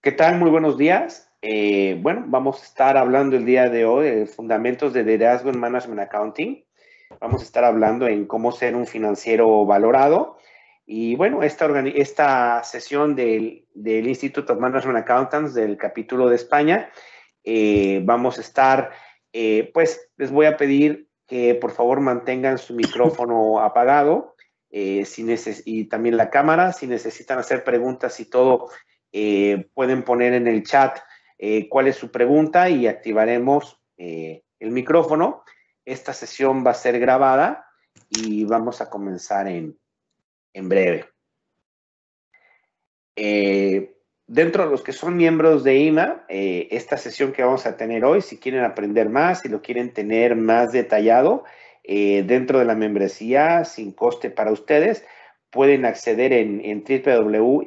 ¿Qué tal? Muy buenos días. Bueno, vamos a estar hablando el día de hoy de fundamentos de liderazgo en Management Accounting. Vamos a estar hablando en cómo ser un financiero valorado. Y bueno, esta sesión del Institute of Management Accountants del capítulo de España, vamos a estar, pues les voy a pedir que por favor mantengan su micrófono apagado y también la cámara. Si necesitan hacer preguntas y todo, pueden poner en el chat cuál es su pregunta y activaremos el micrófono. Esta sesión va a ser grabada y vamos a comenzar en breve. Dentro de los que son miembros de IMA, esta sesión que vamos a tener hoy, si quieren aprender más, si lo quieren tener más detallado, dentro de la membresía, sin coste para ustedes, pueden acceder en www.imanet.org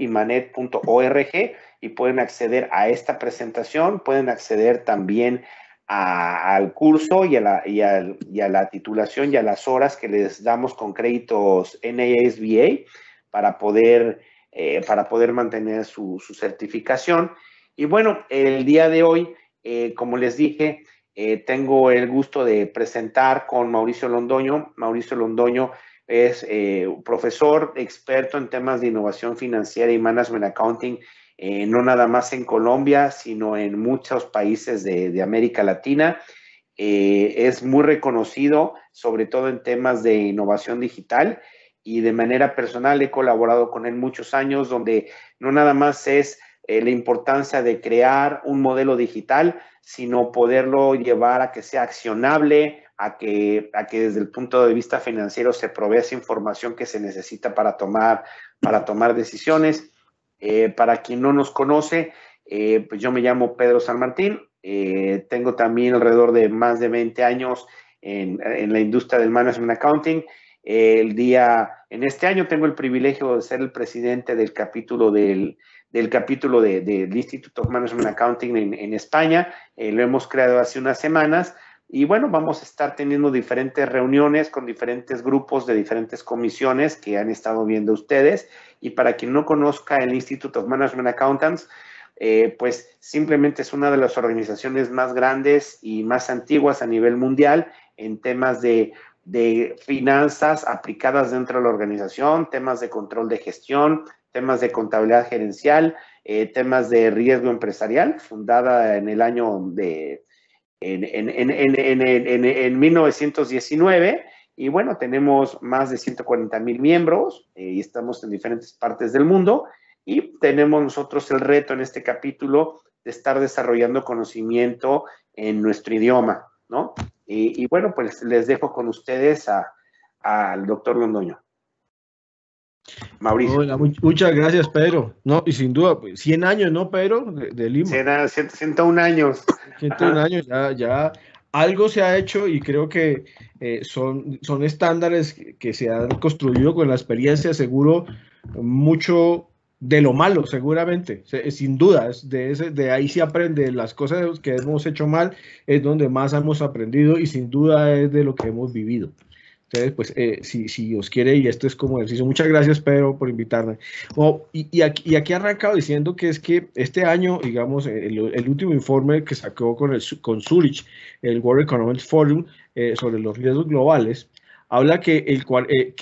y pueden acceder a esta presentación, pueden acceder también al curso y a la titulación y a las horas que les damos con créditos NASBA para poder mantener su certificación. Y bueno, el día de hoy, como les dije, tengo el gusto de presentar con Mauricio Londoño. Mauricio Londoño es profesor experto en temas de innovación financiera y management accounting, no nada más en Colombia, sino en muchos países de América Latina. Es muy reconocido, sobre todo en temas de innovación digital, y de manera personal he colaborado con él muchos años, donde no nada más es la importancia de crear un modelo digital, sino poderlo llevar a que sea accionable, a que desde el punto de vista financiero se provea esa información que se necesita para tomar decisiones. Para quien no nos conoce, pues yo me llamo Pedro San Martín, tengo también alrededor de más de 20 años en la industria del management accounting. En este año tengo el privilegio de ser el presidente del capítulo del Institute of Management Accounting en España. Lo hemos creado hace unas semanas y bueno, vamos a estar teniendo diferentes reuniones con diferentes grupos de diferentes comisiones que han estado viendo ustedes. Y para quien no conozca el Institute of Management Accountants, pues simplemente es una de las organizaciones más grandes y más antiguas a nivel mundial en temas de finanzas aplicadas dentro de la organización, temas de control de gestión, temas de contabilidad gerencial, temas de riesgo empresarial, fundada en el año en 1919. Y bueno, tenemos más de 140,000 miembros y estamos en diferentes partes del mundo. Y tenemos nosotros el reto en este capítulo de estar desarrollando conocimiento en nuestro idioma, ¿no? Y bueno, pues les dejo con ustedes al doctor Londoño. Mauricio. Hola, muchas gracias, Pedro. No, y sin duda, pues, 100 años, ¿no, Pedro? De Lima. 101 años. 101 años, ya algo se ha hecho y creo que son estándares que se han construido con la experiencia, seguro, mucho de lo malo, seguramente, sin duda, de ahí se aprende, las cosas que hemos hecho mal es donde más hemos aprendido y sin duda es de lo que hemos vivido. Entonces, pues, si os quiere, y esto es como ejercicio, muchas gracias, Pedro, por invitarme. Y aquí arrancado diciendo que es que este año, digamos, el último informe que sacó con Zurich, el World Economic Forum, sobre los riesgos globales, habla que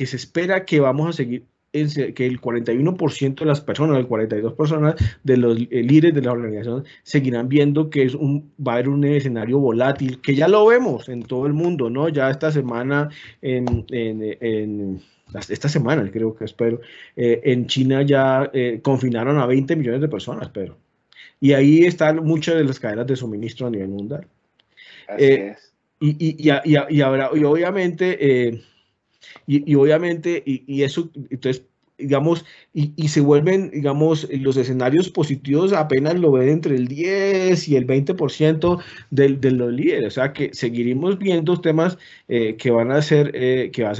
se espera que vamos a seguir, que el 41% de las personas, el 42% de los líderes de la organización seguirán viendo que va a haber un escenario volátil, que ya lo vemos en todo el mundo, ¿no? Ya esta semana, esta semana creo que espero, en China ya confinaron a 20 millones de personas, pero y ahí están muchas de las cadenas de suministro a nivel mundial. Así es. Y obviamente, y eso, entonces, digamos, y se vuelven, digamos, los escenarios positivos apenas lo ven entre el 10 y el 20% de los líderes, o sea que seguiremos viendo temas que van a ser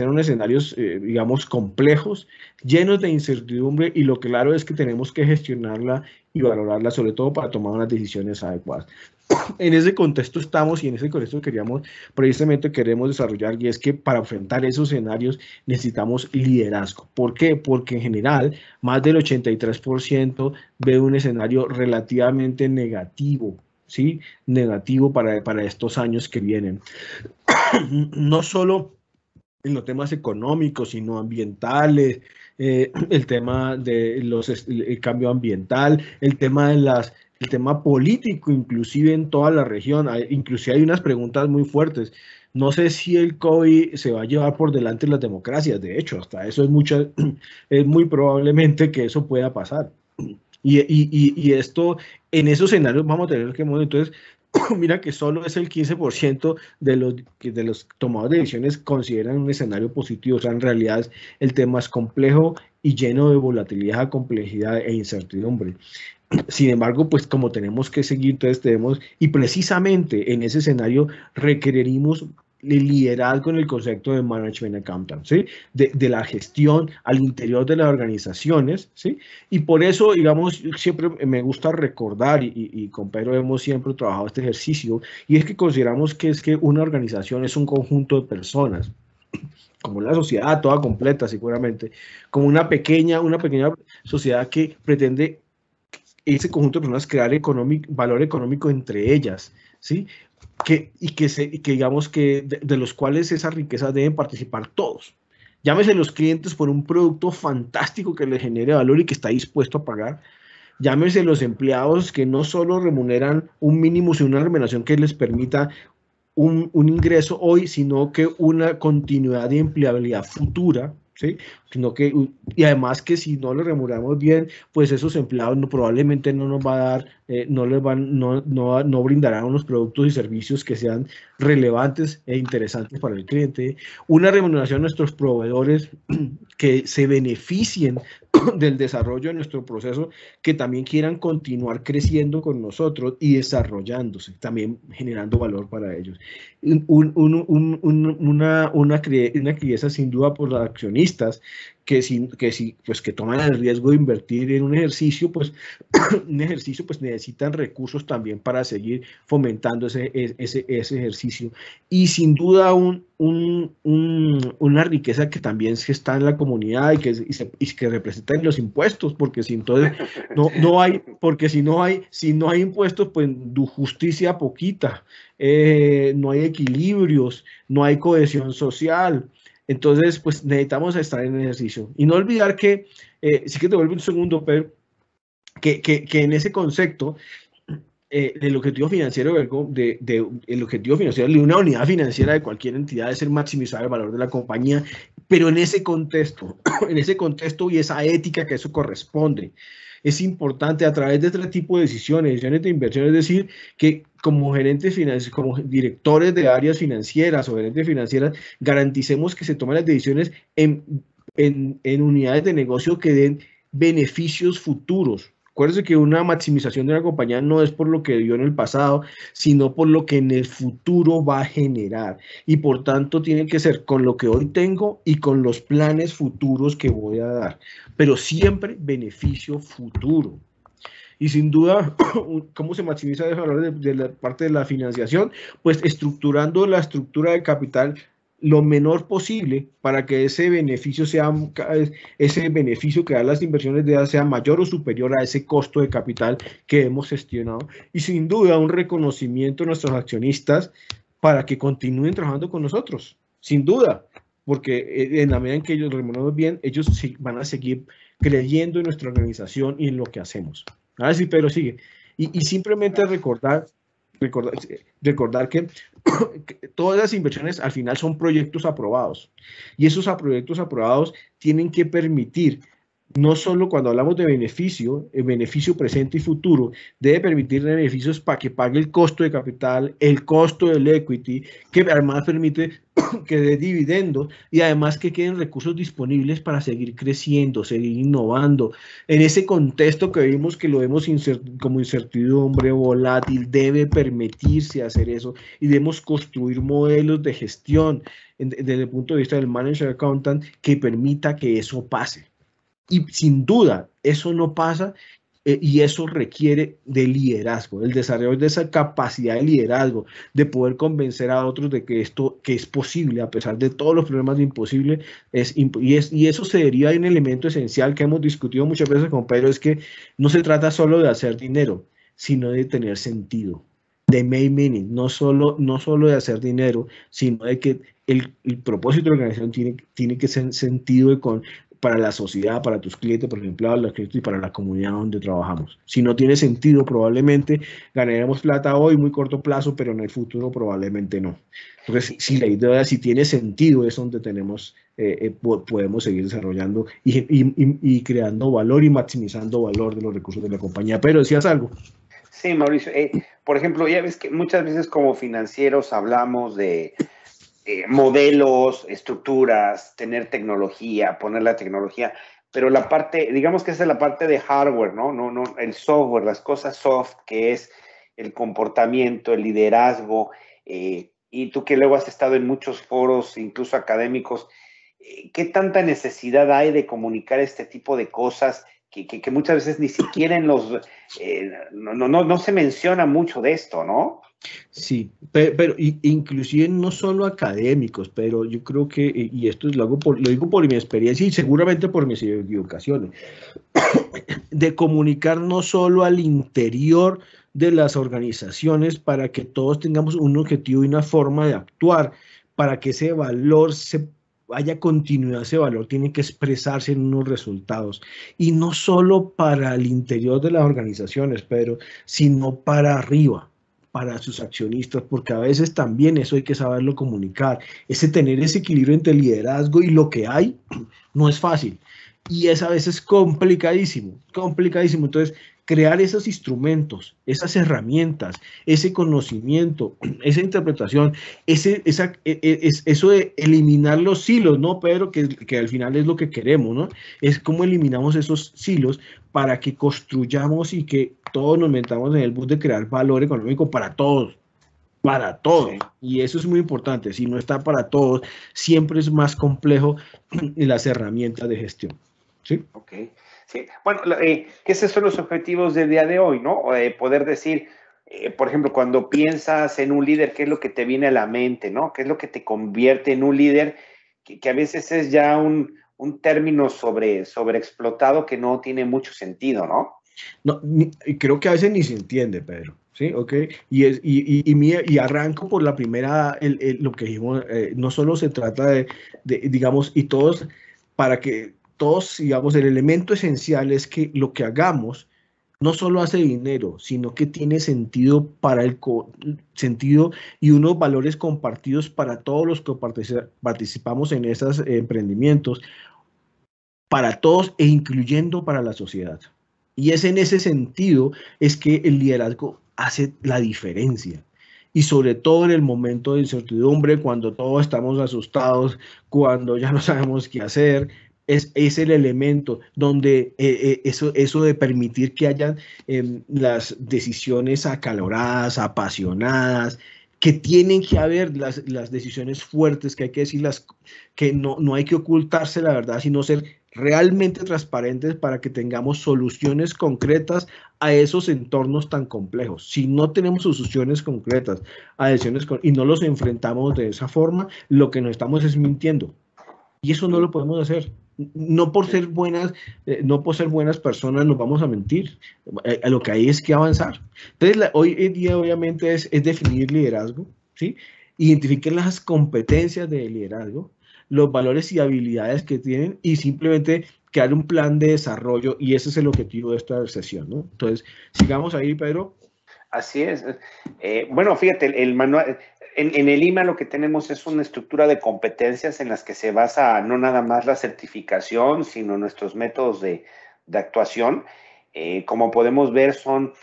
unos escenarios, digamos, complejos, llenos de incertidumbre, y lo claro es que tenemos que gestionarla y valorarla, sobre todo para tomar unas decisiones adecuadas. en ese contexto estamos y en ese contexto precisamente queremos desarrollar, y es que para enfrentar esos escenarios necesitamos liderazgo. ¿Por qué? Porque en general más del 83% ve un escenario relativamente negativo, ¿sí? Negativo para estos años que vienen. No solo en los temas económicos, sino ambientales, el tema el cambio ambiental, el tema político, inclusive en toda la región. Inclusive hay unas preguntas muy fuertes. No sé si el COVID se va a llevar por delante las democracias. De hecho, hasta eso es muy probablemente que eso pueda pasar. Y esto, en esos escenarios vamos a tener que, entonces, mira que solo es el 15% de los tomadores de decisiones consideran un escenario positivo. O sea, en realidad el tema es complejo y lleno de volatilidad, complejidad e incertidumbre. Sin embargo, pues como tenemos que seguir, entonces y precisamente en ese escenario requerimos el liderazgo en el concepto de management accountant, ¿sí? De la gestión al interior de las organizaciones, ¿sí? Y por eso, digamos, siempre me gusta recordar, y con Pedro hemos siempre trabajado este ejercicio, y es que consideramos que es que una organización es un conjunto de personas, como una sociedad toda completa seguramente, como una pequeña sociedad que pretende ese conjunto de personas crear valor económico entre ellas, ¿sí? Que digamos que de los cuales esas riquezas deben participar todos. Llámese los clientes por un producto fantástico que les genere valor y que está dispuesto a pagar. Llámese los empleados que no solo remuneran un mínimo, sino una remuneración que les permita un ingreso hoy, sino que una continuidad de empleabilidad futura, ¿sí? Y además que si no lo remuneramos bien, pues esos empleados probablemente no nos va a dar, no brindarán unos productos y servicios que sean relevantes e interesantes para el cliente. Una remuneración a nuestros proveedores que se beneficien del desarrollo de nuestro proceso, que también quieran continuar creciendo con nosotros y desarrollándose, también generando valor para ellos. Una crianza sin duda por los accionistas que toman el riesgo de invertir en un ejercicio, pues necesitan recursos también para seguir fomentando ese ejercicio. Y sin duda una riqueza que también está en la comunidad y que representa en los impuestos, porque si entonces si no hay impuestos, pues justicia poquita, no hay equilibrios, no hay cohesión social. Entonces, pues necesitamos estar en ejercicio. Y no olvidar que, sí que te vuelvo un segundo, Pedro, que en ese concepto del objetivo financiero, el objetivo financiero de una unidad financiera de cualquier entidad es ser maximizar el valor de la compañía, pero en ese contexto y esa ética que eso corresponde. Es importante a través de este tipo de decisiones de inversión, es decir, que como gerentes financieros, como directores de áreas financieras o gerentes financieras, garanticemos que se tomen las decisiones en unidades de negocio que den beneficios futuros. Acuérdense que una maximización de una compañía no es por lo que dio en el pasado, sino por lo que en el futuro va a generar. Y por tanto tiene que ser con lo que hoy tengo y con los planes futuros que voy a dar. Pero siempre beneficio futuro. Y sin duda, ¿cómo se maximiza el valor de la parte de la financiación? Pues estructurando la estructura de capital lo menor posible para que ese beneficio que dan las inversiones sea mayor o superior a ese costo de capital que hemos gestionado. Y sin duda un reconocimiento a nuestros accionistas para que continúen trabajando con nosotros, sin duda, porque en la medida en que ellos remuneramos bien, ellos van a seguir creyendo en nuestra organización y en lo que hacemos. Ahora sí, Pedro, sigue. Y simplemente recordar que todas las inversiones al final son proyectos aprobados y esos proyectos aprobados tienen que permitir, no solo cuando hablamos de beneficio, el beneficio presente y futuro, debe permitir beneficios para que pague el costo de capital, el costo del equity, que además permite que dé dividendos y además que queden recursos disponibles para seguir creciendo, seguir innovando. En ese contexto que vimos que lo vemos como incertidumbre volátil, debe permitirse hacer eso y debemos construir modelos de gestión desde el punto de vista del manager accountant que permita que eso pase. Y sin duda, eso no pasa Y eso requiere de liderazgo, el desarrollo de esa capacidad de liderazgo, de poder convencer a otros de que esto que es posible, a pesar de todos los problemas de imposible, y eso se deriva de un elemento esencial que hemos discutido muchas veces con Pedro, es que no se trata solo de hacer dinero, sino de tener sentido, de make meaning, no solo de hacer dinero, sino de que el propósito de la organización tiene que ser sentido para la sociedad, para tus clientes, para los empleados, los clientes y para la comunidad donde trabajamos. Si no tiene sentido, probablemente ganaremos plata hoy, muy corto plazo, pero en el futuro probablemente no. Entonces, si tiene sentido, es donde podemos seguir desarrollando y creando valor y maximizando valor de los recursos de la compañía. Pero decías algo. Sí, Mauricio. Por ejemplo, ya ves que muchas veces como financieros hablamos de modelos, estructuras, tener tecnología, poner la tecnología, pero la parte, digamos que esa es la parte de hardware, ¿no? No, el software, las cosas soft, que es el comportamiento, el liderazgo, y tú que luego has estado en muchos foros, incluso académicos, ¿qué tanta necesidad hay de comunicar este tipo de cosas que muchas veces ni siquiera no se menciona mucho de esto, ¿no? Sí, pero inclusive no solo académicos, pero yo creo que, y esto lo digo por mi experiencia y seguramente por mis equivocaciones, de comunicar no solo al interior de las organizaciones para que todos tengamos un objetivo y una forma de actuar, para que ese valor haya continuidad, ese valor tiene que expresarse en unos resultados. Y no solo para el interior de las organizaciones, pero sino para arriba, para sus accionistas, porque a veces también eso hay que saberlo comunicar. Tener ese equilibrio entre liderazgo y lo que hay no es fácil. Y es a veces complicadísimo, complicadísimo. Entonces, crear esos instrumentos, esas herramientas, ese conocimiento, esa interpretación, eso de eliminar los silos, ¿no, Pedro? Que al final es lo que queremos, ¿no? Es cómo eliminamos esos silos para que construyamos y que todos nos metamos en el bus de crear valor económico para todos. Para todos. Sí. Y eso es muy importante. Si no está para todos, siempre es más complejo las herramientas de gestión. ¿Sí? Ok. Sí. Bueno, que esos son los objetivos del día de hoy, ¿no? Poder decir, por ejemplo, cuando piensas en un líder, ¿qué es lo que te viene a la mente, ¿no? ¿Qué es lo que te convierte en un líder? Que a veces es ya un término sobreexplotado que no tiene mucho sentido, ¿no? No, creo que a veces ni se entiende, Pedro. Sí, ok. Y arranco por la primera, lo que dijimos, no solo se trata digamos, y todos, para que todos, digamos, el elemento esencial es que lo que hagamos no solo hace dinero, sino que tiene sentido para sentido y unos valores compartidos para todos los que participamos en esos emprendimientos, para todos e incluyendo para la sociedad. Y es en ese sentido es que el liderazgo hace la diferencia. Y sobre todo en el momento de incertidumbre, cuando todos estamos asustados, cuando ya no sabemos qué hacer, es el elemento donde eso de permitir que hayan las decisiones acaloradas, apasionadas, que tienen que haber las decisiones fuertes, que hay que decirlas, que no hay que ocultarse la verdad, sino ser realmente transparentes para que tengamos soluciones concretas a esos entornos tan complejos. Si no tenemos soluciones concretas a decisiones y no los enfrentamos de esa forma, lo que nos estamos es mintiendo. Y eso no lo podemos hacer. No por ser buenas, no por ser buenas personas nos vamos a mentir. Lo que hay es que avanzar. Entonces, hoy en día obviamente es definir liderazgo, ¿sí? Identificar las competencias de liderazgo, los valores y habilidades que tienen y simplemente crear un plan de desarrollo, y ese es el objetivo de esta sesión, ¿no? Entonces, sigamos ahí, Pedro. Así es. Bueno, fíjate, el manual, en el IMA lo que tenemos es una estructura de competencias en las que se basa no nada más la certificación, sino nuestros métodos de actuación. Como podemos ver, son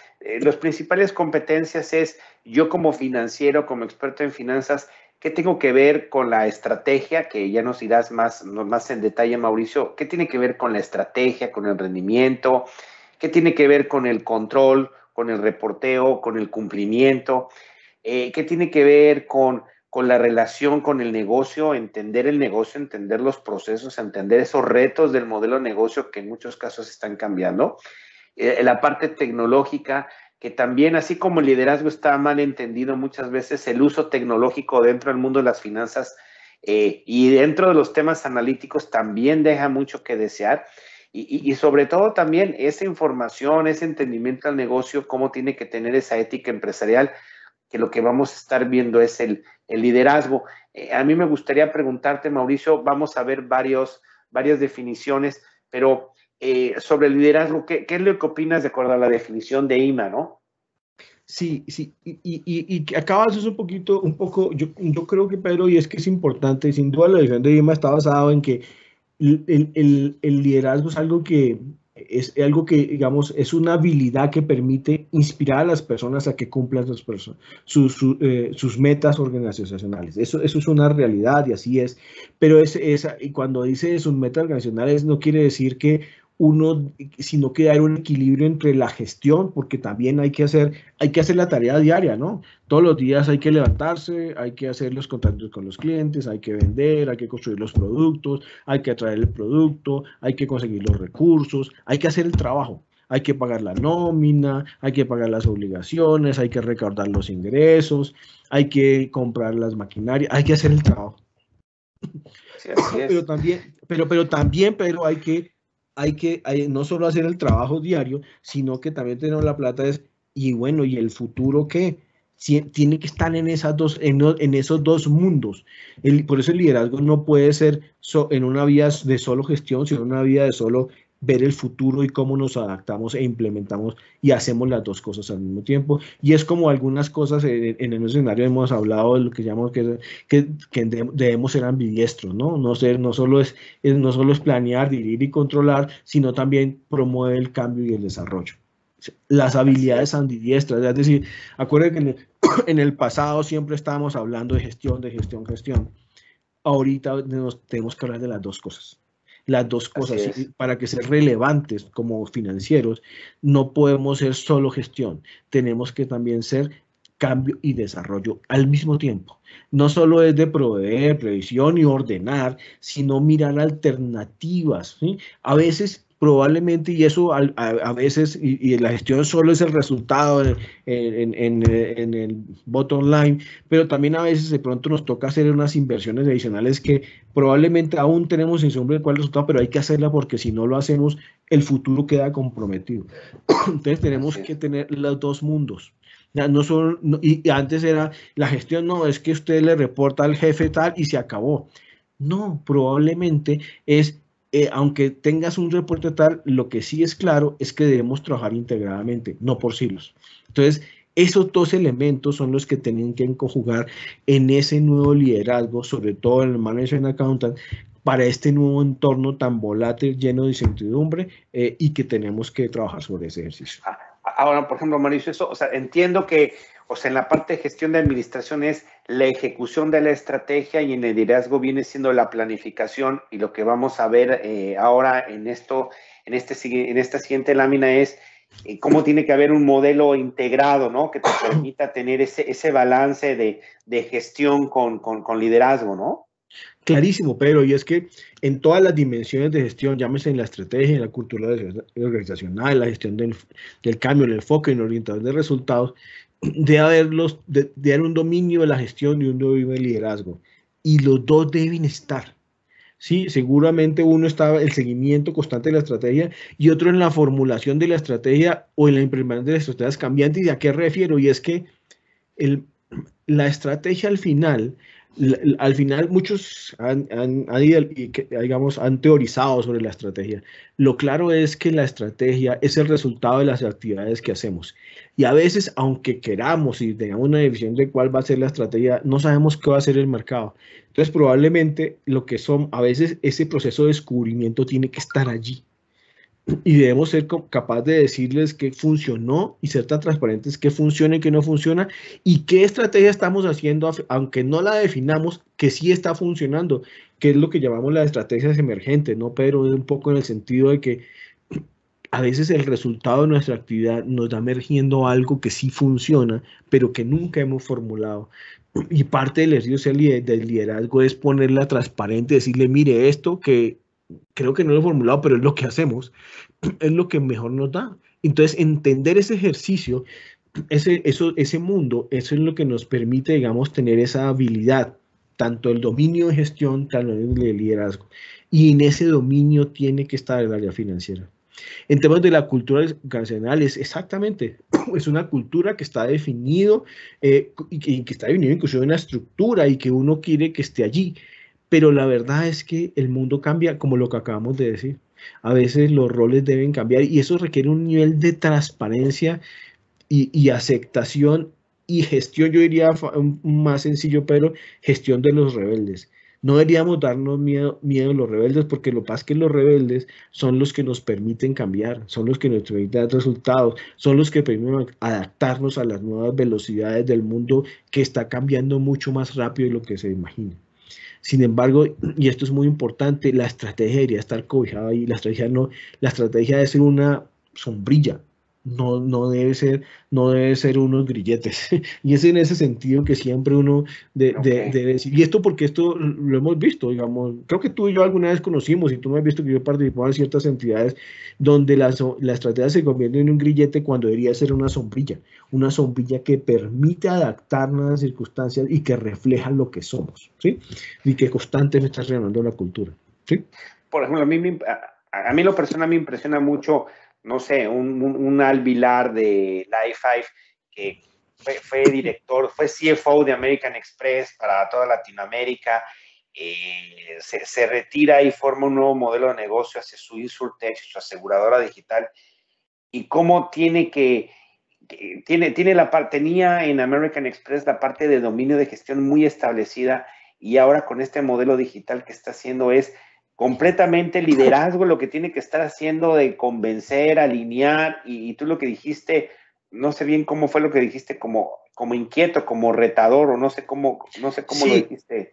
las principales competencias es yo como financiero, como experto en finanzas, ¿qué tengo que ver con la estrategia? Que ya nos dirás más en detalle, Mauricio. ¿Qué tiene que ver con la estrategia, con el rendimiento? ¿Qué tiene que ver con el control, con el reporteo, con el cumplimiento? ¿Qué tiene que ver con la relación con el negocio? Entender el negocio, entender los procesos, entender esos retos del modelo de negocio que en muchos casos están cambiando. la parte tecnológica, que también, así como el liderazgo está mal entendido muchas veces, el uso tecnológico dentro del mundo de las finanzas y dentro de los temas analíticos también deja mucho que desear. Y sobre todo también esa información, ese entendimiento al negocio, cómo tiene que tener esa ética empresarial, que lo que vamos a estar viendo es el liderazgo. A mí me gustaría preguntarte, Mauricio, vamos a ver varias definiciones, pero sobre el liderazgo, ¿qué es lo que opinas de acuerdo a la definición de IMA, no? Sí, sí, y acabas eso un poco, yo creo que Pedro, y es que es importante, sin duda la definición de IMA está basado en que el liderazgo es algo que, digamos, es una habilidad que permite inspirar a las personas a que cumplan sus metas organizacionales. Eso es una realidad y así es. Pero y cuando dice sus metas organizacionales no quiere decir que sino que hay un equilibrio entre la gestión, porque también hay que hacer la tarea diaria, ¿no? Todos los días hay que levantarse, hay que hacer los contactos con los clientes, hay que vender, hay que construir los productos, hay que atraer el producto, hay que conseguir los recursos, hay que hacer el trabajo. Hay que pagar la nómina, hay que pagar las obligaciones, hay que recaudar los ingresos, hay que comprar las maquinarias, hay que hacer el trabajo. Sí, así es. Pero también, Pedro, hay que no solo hacer el trabajo diario, sino que también tener la plata y bueno, ¿y el futuro qué? Tiene que estar en esos dos mundos. Por eso el liderazgo no puede ser en una vía de solo gestión, sino en una vía de solo ver el futuro y cómo nos adaptamos e implementamos y hacemos las dos cosas al mismo tiempo. Y es como algunas cosas en el escenario hemos hablado de lo que llamamos que debemos ser ambidiestros, ¿no? No solo es planear, dirigir y controlar, sino también promover el cambio y el desarrollo. Las habilidades ambidiestras, es decir, acuérdense que en el pasado siempre estábamos hablando de gestión. Ahorita tenemos que hablar de las dos cosas. Las dos cosas, para que ser relevantes como financieros, no podemos ser solo gestión, tenemos que también ser cambio y desarrollo al mismo tiempo. No solo es de proveer, previsión y ordenar, sino mirar alternativas, ¿sí? A veces probablemente, y eso a veces, y la gestión solo es el resultado en el bottom line, pero también a veces de pronto nos toca hacer unas inversiones adicionales que probablemente aún tenemos incertidumbre de cuál es el resultado, pero hay que hacerla porque si no lo hacemos, el futuro queda comprometido. Entonces tenemos que tener los dos mundos. No solo, y antes era la gestión, no, es que usted le reporta al jefe tal y se acabó. No, probablemente es aunque tengas un reporte tal, lo que sí es claro es que debemos trabajar integradamente, no por silos. Entonces, esos dos elementos son los que tienen que conjugar en ese nuevo liderazgo, sobre todo en el Management Accountant, para este nuevo entorno tan volátil, lleno de incertidumbre y que tenemos que trabajar sobre ese ejercicio. Ahora, por ejemplo, Mauricio, eso, o sea, entiendo que, o sea, en la parte de gestión de administración es la ejecución de la estrategia y en el liderazgo viene siendo la planificación y lo que vamos a ver ahora en esta siguiente lámina es cómo tiene que haber un modelo integrado, ¿no? Que te permita tener ese balance de gestión con liderazgo, ¿no? Clarísimo, Pedro, y es que en todas las dimensiones de gestión, llámese en la estrategia, en la cultura organizacional, la gestión del cambio, el enfoque, en el orientador de resultados, debe haber un dominio de la gestión y un dominio del liderazgo, y los dos deben estar. Sí, seguramente uno está en el seguimiento constante de la estrategia y otro en la formulación de la estrategia o en la implementación de las estrategias cambiantes. ¿Y a qué refiero? Y es que la estrategia al final muchos han teorizado sobre la estrategia. Lo claro es que la estrategia es el resultado de las actividades que hacemos. Y a veces, aunque queramos y tengamos una definición de cuál va a ser la estrategia, no sabemos qué va a ser el mercado. Entonces, probablemente a veces ese proceso de descubrimiento tiene que estar allí. Y debemos ser capaces de decirles qué funcionó y ser tan transparentes qué funciona y qué no funciona y qué estrategia estamos haciendo, aunque no la definamos, que sí está funcionando, que es lo que llamamos las estrategias emergentes, ¿no? Pero un poco en el sentido de que a veces el resultado de nuestra actividad nos da emergiendo algo que sí funciona, pero que nunca hemos formulado. Y parte del ejercicio del liderazgo es ponerla transparente, decirle, mire, esto que creo que no lo he formulado, pero es lo que hacemos, es lo que mejor nos da. Entonces, entender ese ejercicio, ese mundo, eso es lo que nos permite, digamos, tener esa habilidad, tanto el dominio de gestión, tanto el de liderazgo. Y en ese dominio tiene que estar el área financiera. En temas de la cultura organizacional es exactamente, es una cultura que está definido y que está definido incluso en una estructura y que uno quiere que esté allí. Pero la verdad es que el mundo cambia, como lo que acabamos de decir. A veces los roles deben cambiar y eso requiere un nivel de transparencia y aceptación y gestión, yo diría más sencillo, pero gestión de los rebeldes. No deberíamos darnos miedo a los rebeldes porque lo que pasa es que los rebeldes son los que nos permiten cambiar, son los que nos permiten dar resultados, son los que permiten adaptarnos a las nuevas velocidades del mundo que está cambiando mucho más rápido de lo que se imagina. Sin embargo, y esto es muy importante, la estrategia debería estar cobijada ahí, la estrategia no, la estrategia debe ser una sombrilla, no debe ser, no debe ser unos grilletes. Y es en ese sentido que siempre uno debe decir, y esto porque esto lo hemos visto, digamos, creo que tú y yo alguna vez conocimos, y tú me has visto que yo participaba en ciertas entidades donde la estrategia se convierte en un grillete cuando debería ser una sombrilla que permite adaptarnos a las circunstancias y que refleja lo que somos, ¿sí? Y que constantemente está renovando la cultura, ¿sí? Por ejemplo, a mí lo personal me impresiona mucho, no sé, un Al Vilar de la i5 que fue director, fue CFO de American Express para toda Latinoamérica, se retira y forma un nuevo modelo de negocio hacia su InsurTech, su aseguradora digital, y cómo tenía en American Express la parte de dominio de gestión muy establecida, y ahora con este modelo digital que está haciendo es completamente liderazgo lo que tiene que estar haciendo de convencer, alinear, y tú lo que dijiste, no sé bien cómo fue lo que dijiste, como inquieto, como retador, o no sé cómo lo Sí, dijiste.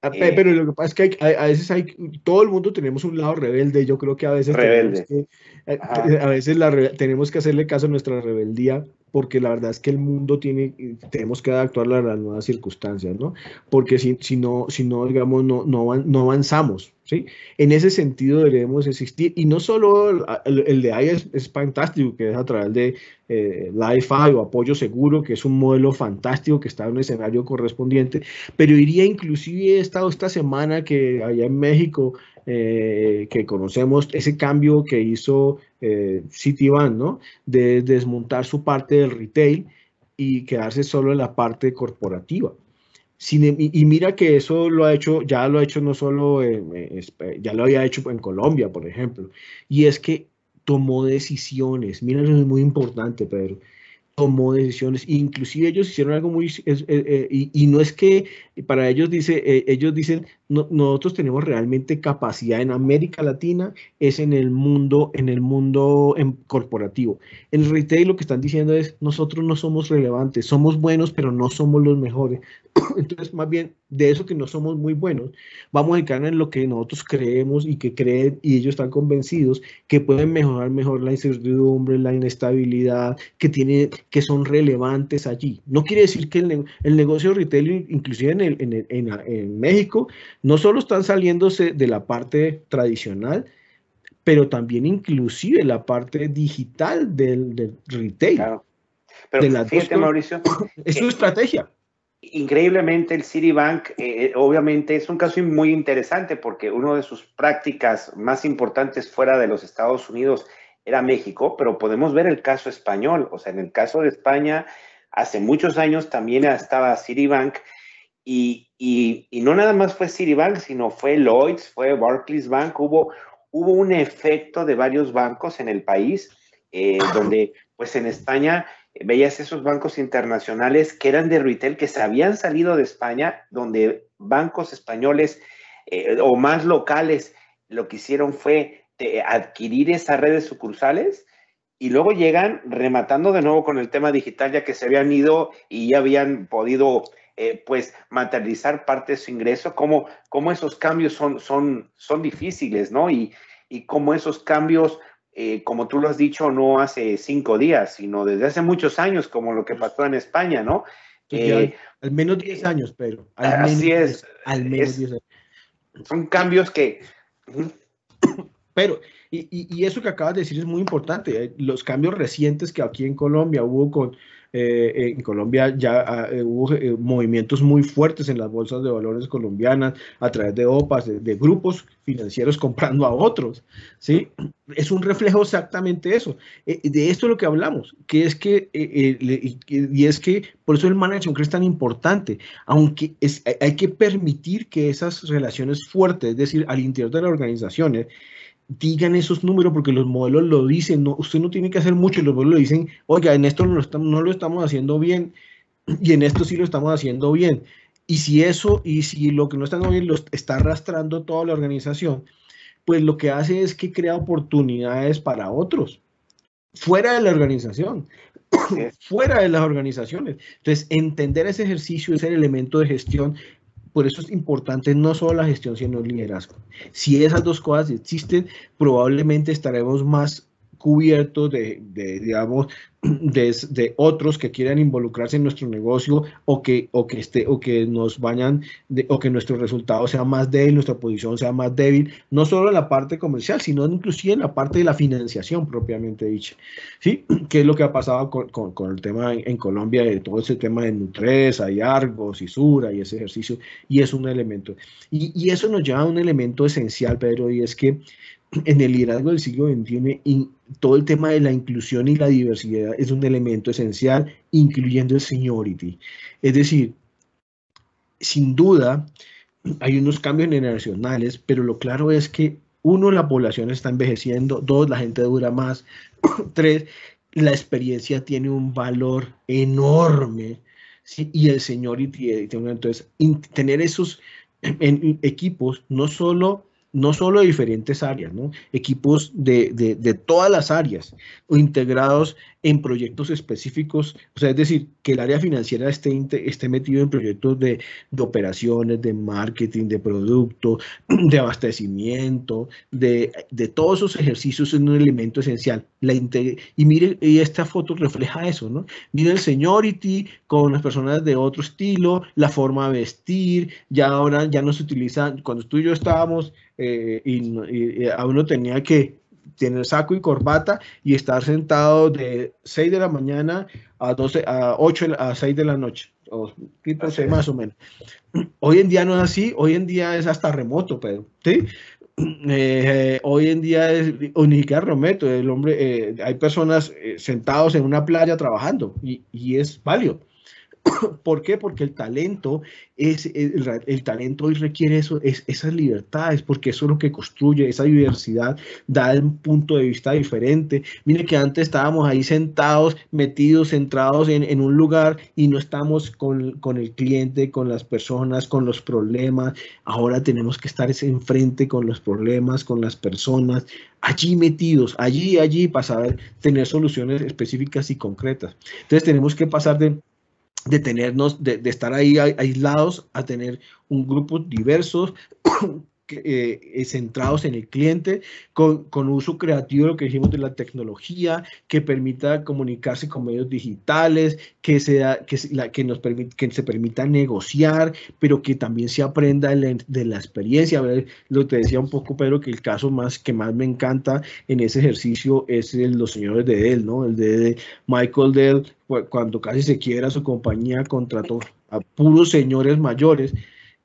pero lo que pasa es que a veces todo el mundo tenemos un lado rebelde. Yo creo que a veces tenemos Rebelde. que, Ajá. a veces tenemos que hacerle caso a nuestra rebeldía, porque la verdad es que el mundo tenemos que adaptarlo a las nuevas circunstancias, ¿no? Porque si no, digamos, no avanzamos, ¿sí? En ese sentido debemos existir, y no solo el de ahí es fantástico, que es a través de Li-Fi o apoyo seguro, que es un modelo fantástico que está en un escenario correspondiente, pero diría inclusive he estado esta semana que allá en México, que conocemos ese cambio que hizo Citibank, ¿no? De desmontar su parte del retail y quedarse solo en la parte corporativa. Y mira que eso ya lo ha hecho no solo, ya lo había hecho en Colombia, por ejemplo, y es que tomó decisiones. Mira, eso es muy importante, Pedro, tomó decisiones, inclusive ellos hicieron algo y no es que para ellos dicen, nosotros tenemos realmente capacidad en América Latina, es en el mundo corporativo. En el retail lo que están diciendo es, nosotros no somos relevantes, somos buenos, pero no somos los mejores. Entonces, más bien, de eso que no somos muy buenos, vamos a dedicarnos en lo que nosotros creemos y que creen, y ellos están convencidos que pueden mejorar mejor la incertidumbre, la inestabilidad, que son relevantes allí. No quiere decir que el negocio retail, inclusive en México, no solo están saliéndose de la parte tradicional, pero también inclusive la parte digital del retail, Claro. Pero de las dos fíjate, cosas. Mauricio, Es su estrategia. increíblemente el Citibank, obviamente es un caso muy interesante porque una de sus prácticas más importantes fuera de los Estados Unidos era México, pero podemos ver el caso español. O sea, en el caso de España, hace muchos años también estaba Citibank, y no nada más fue Citibank, sino fue Lloyds, fue Barclays Bank. Hubo un efecto de varios bancos en el país, donde pues en España veías esos bancos internacionales que eran de retail, que se habían salido de España, donde bancos españoles o más locales lo que hicieron fue adquirir esas redes sucursales, y luego llegan rematando de nuevo con el tema digital, ya que se habían ido y ya habían podido pues materializar parte de su ingreso. Cómo esos cambios son difíciles, ¿no? Y cómo esos cambios, como tú lo has dicho, no hace 5 días, sino desde hace muchos años, como lo que pasó en España, ¿no? Pues ya al menos 10 años, Pedro. Así es, Al menos 10 años. son cambios que... Pero, y eso que acabas de decir es muy importante. Los cambios recientes que aquí en Colombia hubo en Colombia ya hubo movimientos muy fuertes en las bolsas de valores colombianas a través de OPAs, de grupos financieros comprando a otros, ¿sí? Es un reflejo exactamente eso. De esto es lo que hablamos, que es que, y es que por eso el management es tan importante, aunque hay que permitir que esas relaciones fuertes, es decir, al interior de las organizaciones, digan esos números porque los modelos lo dicen, no, usted no tiene que hacer mucho, los modelos lo dicen, oiga, en esto no lo estamos haciendo bien y en esto sí lo estamos haciendo bien. Y si lo que no está bien lo está arrastrando toda la organización, pues lo que hace es que crea oportunidades para otros, fuera de la organización, fuera de las organizaciones. Entonces, entender ese ejercicio, ese elemento de gestión, por eso es importante no solo la gestión, sino el liderazgo. Si esas dos cosas existen, probablemente estaremos más cubiertos digamos, de otros que quieran involucrarse en nuestro negocio o que nos vayan, o que nuestro resultado sea más débil, nuestra posición sea más débil, no solo en la parte comercial, sino inclusive en la parte de la financiación propiamente dicha. ¿Sí? ¿Qué es lo que ha pasado con el tema en Colombia, de todo ese tema de Nutresa y Argos y Sura y ese ejercicio? Y es un elemento. Y eso nos lleva a un elemento esencial, Pedro, y es que en el liderazgo del siglo XXI, todo el tema de la inclusión y la diversidad es un elemento esencial, incluyendo el seniority. Es decir, sin duda, hay unos cambios generacionales, pero lo claro es que, uno, la población está envejeciendo, dos, la gente dura más, tres, la experiencia tiene un valor enorme, ¿sí? Y el seniority, entonces, tener esos equipos, no solo de diferentes áreas, ¿no? Equipos de todas las áreas, o integrados en proyectos específicos, o sea, es decir, que el área financiera esté metido en proyectos de operaciones, de marketing, de producto, de abastecimiento, de todos esos ejercicios es un elemento esencial. Y mire, y esta foto refleja eso, ¿no? Mire el seniority con las personas de otro estilo, la forma de vestir, ya ahora ya no se utiliza, cuando tú y yo estábamos, a uno tenía que tener saco y corbata y estar sentado de 6 de la mañana a 8 a 6 de la noche, o tipo 6 más o menos. Hoy en día no es así, hoy en día es hasta remoto, Pedro, ¿sí? Hoy en día es, o ni siquiera remoto, el hombre, hay personas sentados en una playa trabajando y es válido. ¿Por qué? Porque el talento hoy requiere esas libertades, porque eso es lo que construye, esa diversidad da un punto de vista diferente. Mire que antes estábamos ahí sentados, metidos, centrados en un lugar y no estamos con el cliente, con las personas, con los problemas. Ahora tenemos que estar enfrente con los problemas, con las personas, allí metidos, allí para saber tener soluciones específicas y concretas. Entonces tenemos que pasar de estar ahí aislados a tener un grupo diversos, centrados en el cliente, con uso creativo, lo que dijimos de la tecnología, que permita comunicarse con medios digitales, que se permita negociar, pero que también se aprenda de la experiencia. A ver, lo que te decía un poco, Pedro, que el caso que más me encanta en ese ejercicio es los señores de Dell, ¿no? El de Michael Dell, cuando casi se quiebra su compañía, contrató a puros señores mayores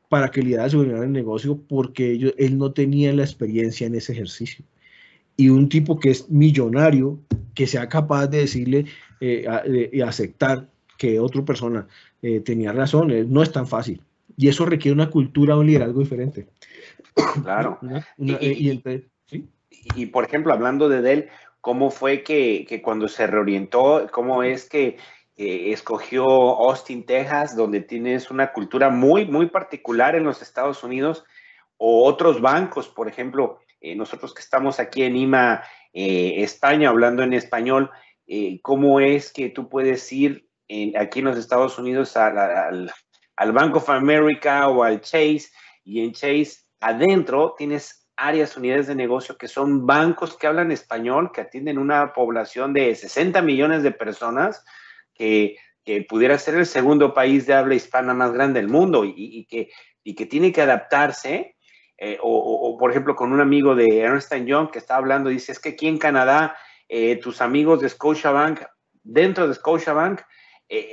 para que lidera su el negocio porque él no tenía la experiencia en ese ejercicio. Y un tipo que es millonario, que sea capaz de decirle y aceptar que otra persona tenía razón, no es tan fácil. Y eso requiere una cultura, un liderazgo diferente. Claro. Y por ejemplo, hablando de Dell, ¿cómo fue que cuando se reorientó, cómo es que escogió Austin, Texas, donde tienes una cultura muy, muy particular en los Estados Unidos, o otros bancos, por ejemplo, nosotros que estamos aquí en IMA, España, hablando en español, ¿cómo es que tú puedes ir aquí en los Estados Unidos al Bank of America o al Chase, y en Chase adentro tienes áreas, unidades de negocio que son bancos que hablan español, que atienden una población de 60 millones de personas, que pudiera ser el segundo país de habla hispana más grande del mundo y que tiene que adaptarse por ejemplo, con un amigo de Ernst & Young que estaba hablando, dice, es que aquí en Canadá, tus amigos de Scotiabank, dentro de Scotiabank,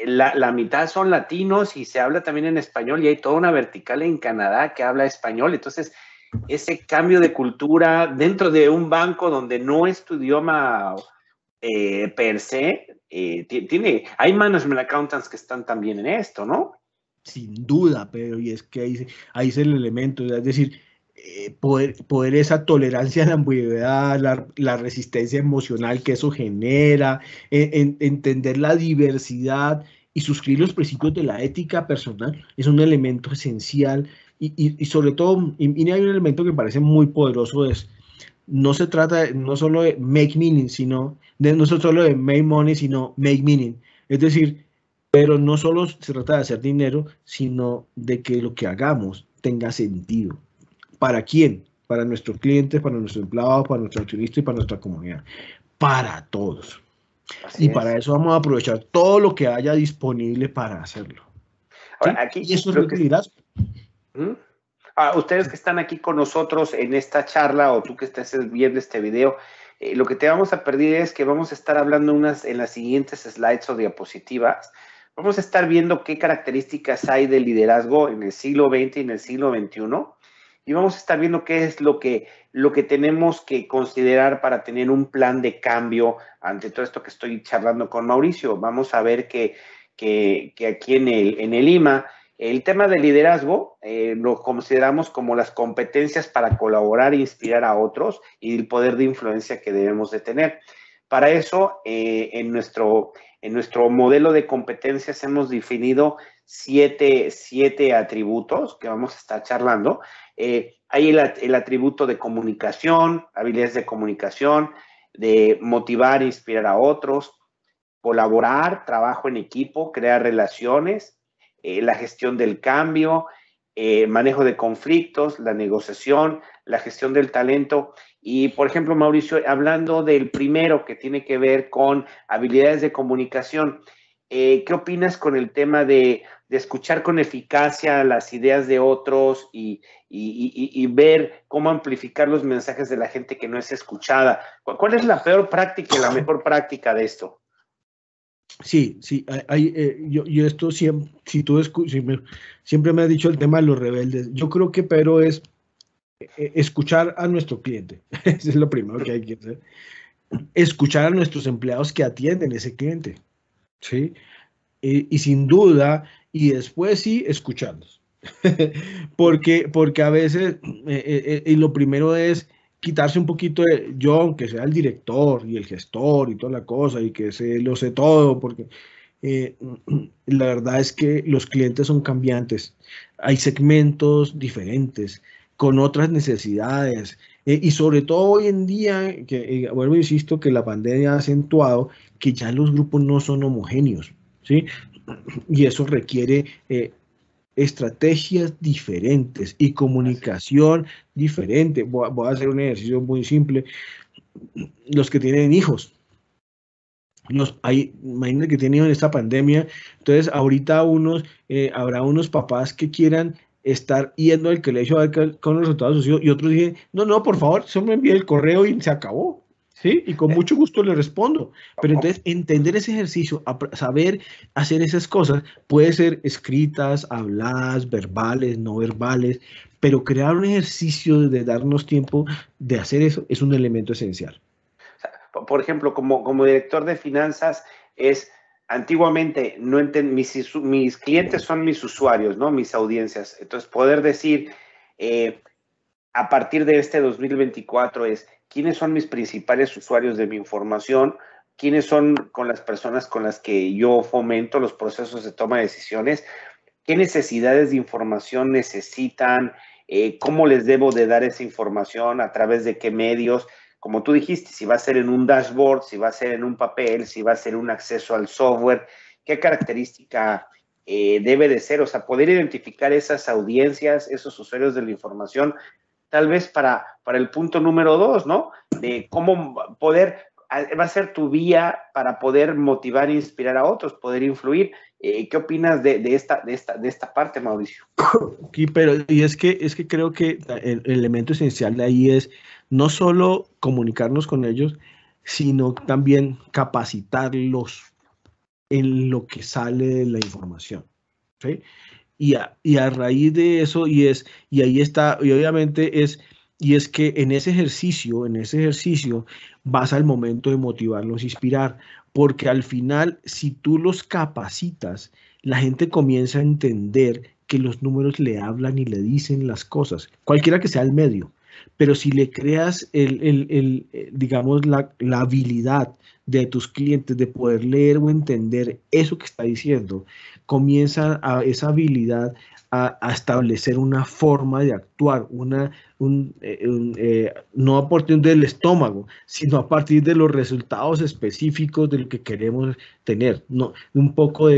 la mitad son latinos y se habla también en español y hay toda una vertical en Canadá que habla español. Entonces, ese cambio de cultura dentro de un banco donde no es tu idioma per se, hay management accountants que están también en esto, ¿no? Sin duda, pero y es que ahí es el elemento, es decir, poder esa tolerancia a la ambigüedad, la resistencia emocional que eso genera, entender la diversidad y suscribir los principios de la ética personal es un elemento esencial y sobre todo, y hay un elemento que me parece muy poderoso, es no se trata no solo de make meaning, sino no solo de make money, sino make meaning. Es decir, pero no solo se trata de hacer dinero, sino de que lo que hagamos tenga sentido. ¿Para quién? Para nuestros clientes, para nuestros empleados, para nuestros accionistas y para nuestra comunidad. Para todos. Así Y es. para eso vamos a aprovechar todo lo que haya disponible para hacerlo. ¿Sí? Ahora, aquí Y eso es lo el que liderazgo. Ustedes que están aquí con nosotros en esta charla o tú que estás viendo este video, lo que te vamos a pedir es que vamos a estar hablando en las siguientes slides o diapositivas. Vamos a estar viendo qué características hay del liderazgo en el siglo XX y en el siglo XXI. Y vamos a estar viendo qué es lo que tenemos que considerar para tener un plan de cambio ante todo esto que estoy charlando con Mauricio. Vamos a ver que aquí en el IMA, el tema del liderazgo lo consideramos como las competencias para colaborar e inspirar a otros y el poder de influencia que debemos de tener. Para eso, en nuestro modelo de competencias hemos definido siete atributos que vamos a estar charlando. Hay el atributo de comunicación, habilidades de comunicación, de motivar e inspirar a otros, colaborar, trabajo en equipo, crear relaciones, la gestión del cambio, manejo de conflictos, la negociación, la gestión del talento. Y, por ejemplo, Mauricio, hablando del primero que tiene que ver con habilidades de comunicación, ¿qué opinas con el tema de escuchar con eficacia las ideas de otros y ver cómo amplificar los mensajes de la gente que no es escuchada? ¿Cuál es la peor práctica y la mejor práctica de esto? Sí, sí, yo esto siempre, si tú siempre me has dicho el tema de los rebeldes, yo creo que pero es escuchar a nuestro cliente, eso es lo primero que hay que hacer, escuchar a nuestros empleados que atienden ese cliente, ¿sí? Y sin duda, y después sí, escucharlos, porque a veces, y lo primero es quitarse un poquito de yo, aunque sea el director y el gestor y toda la cosa, y que lo sé todo, porque eh, la verdad es que los clientes son cambiantes. Hay segmentos diferentes, con otras necesidades. Y sobre todo hoy en día, que vuelvo, insisto, que la pandemia ha acentuado que ya los grupos no son homogéneos, ¿sí? Y eso requiere estrategias diferentes y comunicación diferente. Voy a hacer un ejercicio muy simple. Los que tienen hijos, imagínate que tienen hijos en esta pandemia, entonces ahorita habrá unos papás que quieran estar yendo al colegio a ver con los resultados de sus hijos y otros dicen, no, por favor, solo me envíe el correo y se acabó. ¿Sí? Y con mucho gusto le respondo. Pero entonces entender ese ejercicio, saber hacer esas cosas, puede ser escritas, habladas, verbales, no verbales, pero crear un ejercicio de darnos tiempo de hacer eso es un elemento esencial. Por ejemplo, como director de finanzas, antiguamente mis clientes son mis usuarios, ¿no? Mis audiencias. Entonces, poder decir a partir de este 2024 quiénes son mis principales usuarios de mi información, quiénes son con las personas con las que yo fomento los procesos de toma de decisiones, qué necesidades de información necesitan, cómo les debo de dar esa información, a través de qué medios. Como tú dijiste, si va a ser en un dashboard, si va a ser en un papel, si va a ser un acceso al software, qué característica debe de ser. O sea, poder identificar esas audiencias, esos usuarios de la información, tal vez para el punto número 2, ¿no? De cómo poder va a ser tu vía para poder motivar e inspirar a otros, poder influir. ¿Qué opinas de esta parte, Mauricio? Sí, pero y es que creo que el elemento esencial de ahí es no solo comunicarnos con ellos, sino también capacitarlos en lo que sale de la información, ¿sí? Y a raíz de eso, y ahí está, y obviamente y es que en ese ejercicio vas al momento de motivarlos, inspirar, porque al final, si tú los capacitas, la gente comienza a entender que los números le hablan y le dicen las cosas, cualquiera que sea el medio. Pero si le creas digamos, la habilidad de tus clientes de poder leer o entender eso que está diciendo, comienza esa habilidad a establecer una forma de actuar, no a partir del estómago, sino a partir de los resultados específicos de lo que queremos tener, no, un poco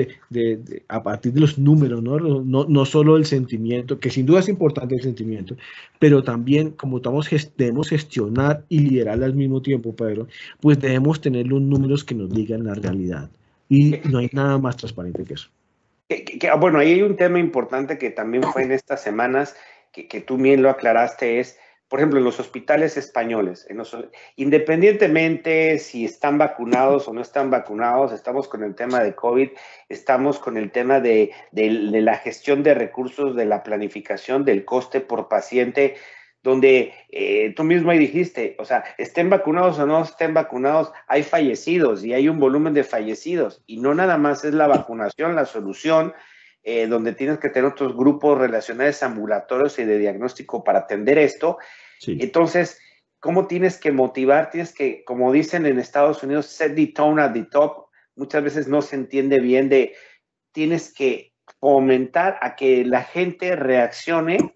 a partir de los números, ¿no? No solo el sentimiento, que sin duda es importante el sentimiento, pero también como debemos gestionar y liderar al mismo tiempo, Pedro, pues debemos tener los números que nos digan la realidad. Y no hay nada más transparente que eso. Bueno, ahí hay un tema importante que también fue en estas semanas, que tú bien lo aclaraste, es, por ejemplo, en los hospitales españoles, independientemente si están vacunados o no están vacunados, estamos con el tema de COVID, estamos con el tema de la gestión de recursos, de la planificación, del coste por paciente, donde tú mismo ahí dijiste, o sea, estén vacunados o no estén vacunados, hay fallecidos y hay un volumen de fallecidos, y no nada más es la vacunación la solución, donde tienes que tener otros grupos relacionales ambulatorios y de diagnóstico para atender esto. Sí. Entonces, ¿cómo tienes que motivar? Tienes que, como dicen en Estados Unidos, set the tone at the top. Muchas veces no se entiende bien tienes que fomentar a que la gente reaccione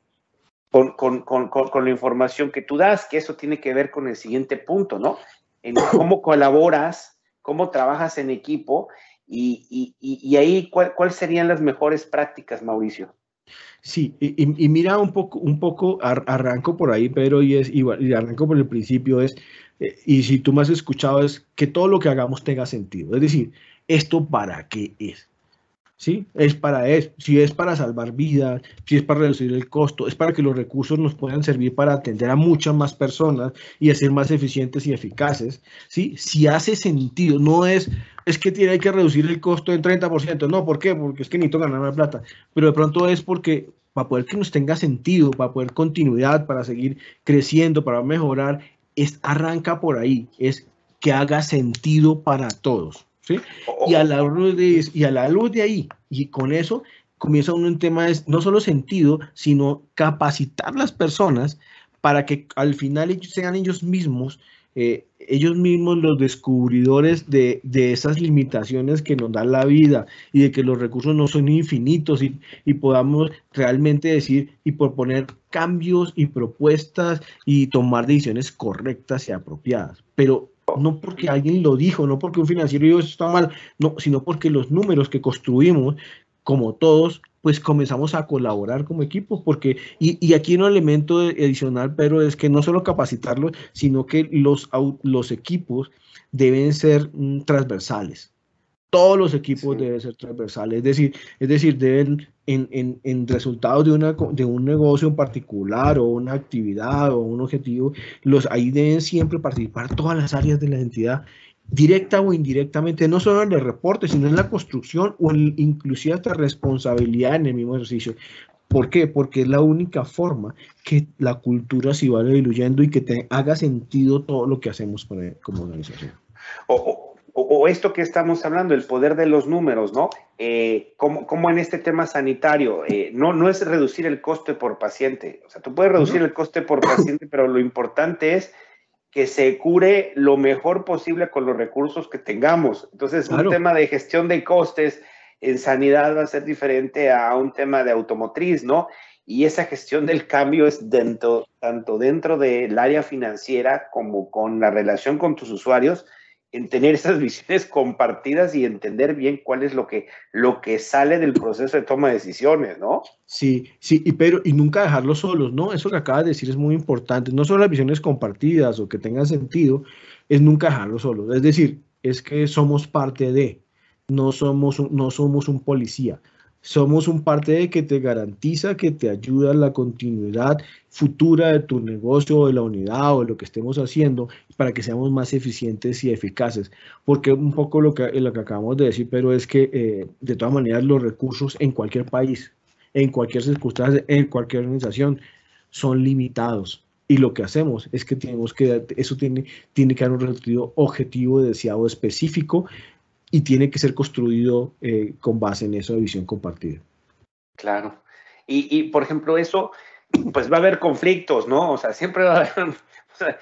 con la información que tú das, que eso tiene que ver con el siguiente punto, ¿no? En cómo colaboras, cómo trabajas en equipo, y ahí, ¿cuáles serían las mejores prácticas, Mauricio? Sí, y mira un poco arranco por ahí, Pedro, y arranco por el principio, y si tú me has escuchado, es que todo lo que hagamos tenga sentido. Es decir, ¿esto para qué es? ¿Sí? Es para eso. Si es para salvar vidas, si es para reducir el costo, es para que los recursos nos puedan servir para atender a muchas más personas y hacer más eficientes y eficaces, ¿sí? Si hace sentido, no es que hay que reducir el costo en 30%, no, ¿por qué? Porque es que necesito ganar más plata, pero de pronto es porque para poder que nos tenga sentido, para poder continuidad, para seguir creciendo, para mejorar, arranca por ahí, es que haga sentido para todos. ¿Sí? Y a la luz de ahí, y con eso comienza un tema de no solo sentido, sino capacitar las personas para que al final sean ellos mismos los descubridores de esas limitaciones que nos da la vida y de que los recursos no son infinitos y podamos realmente decir y proponer cambios y propuestas y tomar decisiones correctas y apropiadas. Pero no porque alguien lo dijo, no porque un financiero dijo eso está mal, no, sino porque los números que construimos, como todos, pues comenzamos a colaborar como equipo, porque, y aquí un elemento adicional, pero es que no solo capacitarlos, sino que los equipos deben ser transversales. Todos los equipos deben ser transversales, es decir, deben en resultados de un negocio en particular o una actividad o un objetivo, ahí deben siempre participar todas las áreas de la entidad, directa o indirectamente, no solo en el reporte, sino en la construcción o inclusive hasta responsabilidad en el mismo ejercicio. ¿Por qué? Porque es la única forma que la cultura se vaya diluyendo y que haga sentido todo lo que hacemos como organización. O esto que estamos hablando, el poder de los números, ¿no? Como en este tema sanitario, no es reducir el coste por paciente. O sea, tú puedes reducir el coste por paciente, pero lo importante es que se cure lo mejor posible con los recursos que tengamos. Entonces, un tema de gestión de costes en sanidad va a ser diferente a un tema de automotriz, ¿no? Y esa gestión del cambio es tanto dentro del área financiera como con la relación con tus usuarios, en tener esas visiones compartidas y entender bien cuál es lo que sale del proceso de toma de decisiones, ¿no? Sí, y nunca dejarlos solos, ¿no? Eso que acabas de decir es muy importante, no solo las visiones compartidas o que tengan sentido, es nunca dejarlo solo. Es decir, es que somos parte de, no somos un policía. Somos un parte de que te garantiza, que te ayuda a la continuidad futura de tu negocio o de la unidad o de lo que estemos haciendo para que seamos más eficientes y eficaces. Porque un poco lo que acabamos de decir, pero es que de todas maneras los recursos en cualquier país, en cualquier circunstancia, en cualquier organización, son limitados. Y lo que hacemos es que tenemos que, eso tiene que dar un resultado objetivo, deseado, específico, y tiene que ser construido con base en esa visión compartida. Claro. Por ejemplo, eso, pues va a haber conflictos, ¿no? O sea, siempre va a haber, o sea,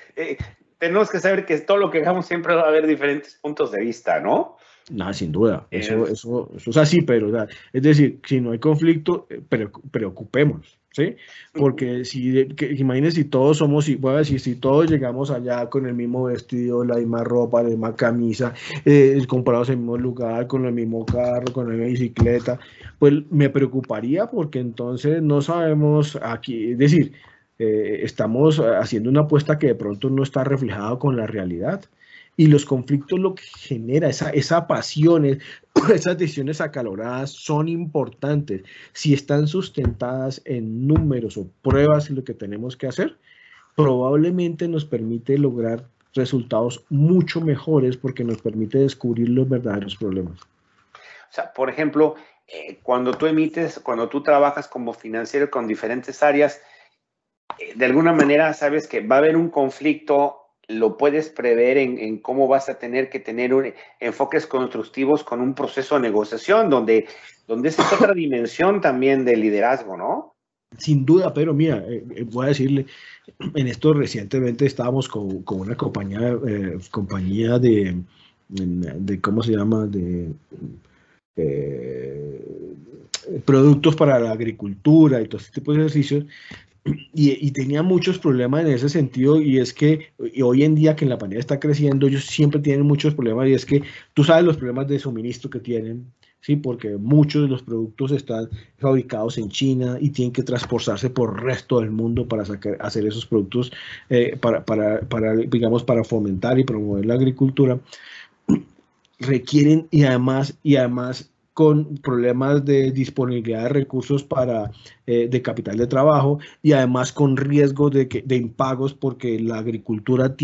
tenemos que saber que todo lo que hagamos siempre va a haber diferentes puntos de vista, ¿no? Nada, sin duda, eso es así, pero o sea, es decir, si no hay conflicto, preocupémonos, ¿sí? Porque imagínense si todos somos, voy a decir, si todos llegamos allá con el mismo vestido, la misma ropa, la misma camisa, comprados en el mismo lugar, con el mismo carro, con la misma bicicleta, pues me preocuparía porque entonces no sabemos aquí, es decir, estamos haciendo una apuesta que de pronto no está reflejada con la realidad. Y los conflictos lo que genera, esa pasión, esas decisiones acaloradas son importantes. Si están sustentadas en números o pruebas de lo que tenemos que hacer, probablemente nos permite lograr resultados mucho mejores porque nos permite descubrir los verdaderos problemas. O sea, por ejemplo, cuando tú trabajas como financiero con diferentes áreas, de alguna manera sabes que va a haber un conflicto, lo puedes prever en cómo vas a tener que tener enfoques constructivos con un proceso de negociación, donde esa es otra dimensión también de liderazgo, ¿no? Sin duda, pero mira, voy a decirle, en esto recientemente estábamos con una compañía ¿cómo se llama? Productos para la agricultura y todo este tipo de ejercicios. Y tenía muchos problemas en ese sentido, y es que hoy en día que en la pandemia está creciendo, ellos siempre tienen muchos problemas, y es que tú sabes los problemas de suministro que tienen, ¿sí? Porque muchos de los productos están fabricados en China y tienen que transportarse por el resto del mundo para hacer esos productos, digamos, para fomentar y promover la agricultura. Requieren y además con problemas de disponibilidad de recursos de capital de trabajo, y además con riesgo de impagos, porque la agricultura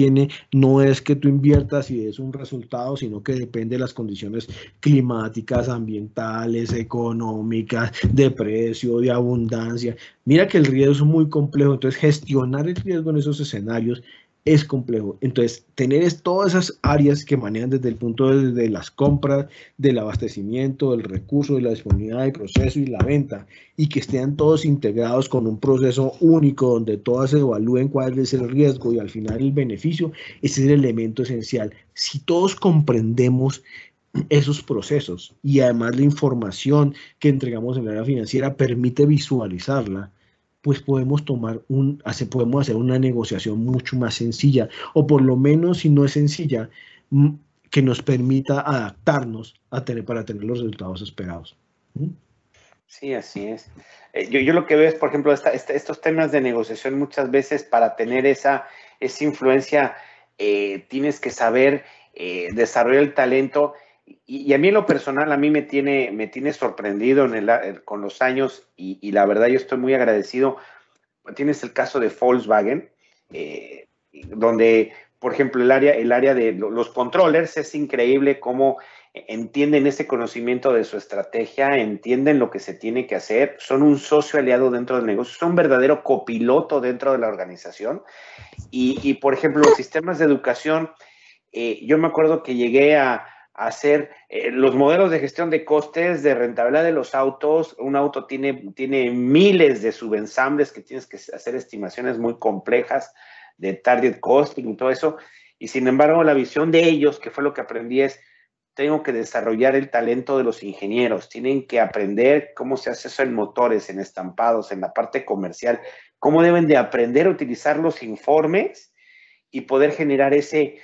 no es que tú inviertas y es un resultado, sino que depende de las condiciones climáticas, ambientales, económicas, de precio, de abundancia. Mira que el riesgo es muy complejo, entonces gestionar el riesgo en esos escenarios es complejo. Entonces, tener todas esas áreas que manejan desde el punto de las compras, del abastecimiento, del recurso, de la disponibilidad, del proceso y la venta, y que estén todos integrados con un proceso único donde todas se evalúen cuál es el riesgo y al final el beneficio, ese es el elemento esencial. Si todos comprendemos esos procesos y además la información que entregamos en el área financiera permite visualizarla, pues podemos hacer una negociación mucho más sencilla, o por lo menos, si no es sencilla, que nos permita adaptarnos para tener los resultados esperados. Sí, así es. Yo lo que veo es, por ejemplo, estos temas de negociación muchas veces para tener esa influencia tienes que saber desarrollar el talento. Y a mí en lo personal, a mí me tiene sorprendido con los años, y la verdad yo estoy muy agradecido. Tienes el caso de Volkswagen, donde, por ejemplo, el área de los controllers, es increíble cómo entienden ese conocimiento de su estrategia, entienden lo que se tiene que hacer, son un socio aliado dentro del negocio, son un verdadero copiloto dentro de la organización. Por ejemplo, los sistemas de educación, yo me acuerdo que llegué a hacer los modelos de gestión de costes, de rentabilidad de los autos. Un auto tiene miles de subensambles que tienes que hacer estimaciones muy complejas de target costing y todo eso. Y sin embargo, la visión de ellos, que fue lo que aprendí, es: tengo que desarrollar el talento de los ingenieros, tienen que aprender cómo se hace eso en motores, en estampados, en la parte comercial, cómo deben de aprender a utilizar los informes y poder generar ese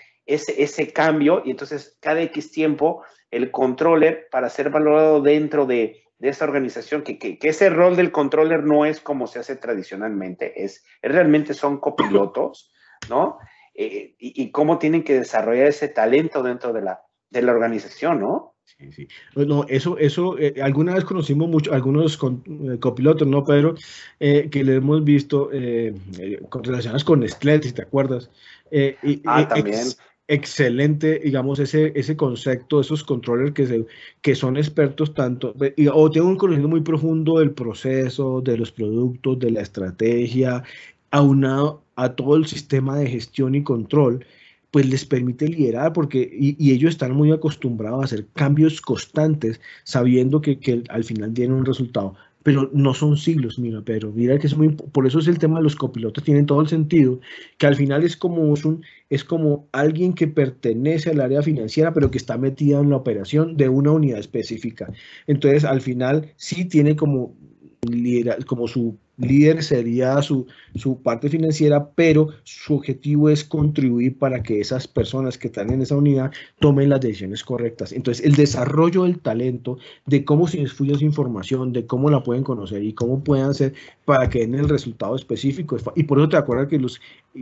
cambio. Y entonces cada X tiempo el controller, para ser valorado dentro de esa organización, que ese rol del controller no es como se hace tradicionalmente, realmente son copilotos, ¿no? y cómo tienen que desarrollar ese talento dentro de la organización, ¿no? Sí, sí. No, alguna vez conocimos mucho, algunos copilotos, ¿no, Pedro? Que le hemos visto relacionados con Nestlé, si te acuerdas. Ah, también. Excelente, digamos, ese concepto, esos controllers que son expertos tanto, o tienen un conocimiento muy profundo del proceso, de los productos, de la estrategia, aunado a todo el sistema de gestión y control, pues les permite liderar porque, y ellos están muy acostumbrados a hacer cambios constantes, sabiendo que al final tienen un resultado. Pero no son siglos, mira, pero mira que es muy, por eso es el tema de los copilotos, tienen todo el sentido, que al final es como alguien que pertenece al área financiera, pero que está metida en la operación de una unidad específica. Entonces, al final sí tiene como su líder sería su parte financiera, pero su objetivo es contribuir para que esas personas que están en esa unidad tomen las decisiones correctas. Entonces, el desarrollo del talento, de cómo se distribuye esa información, de cómo la pueden conocer y cómo pueden hacer para que den el resultado específico. Y por eso te acuerdas que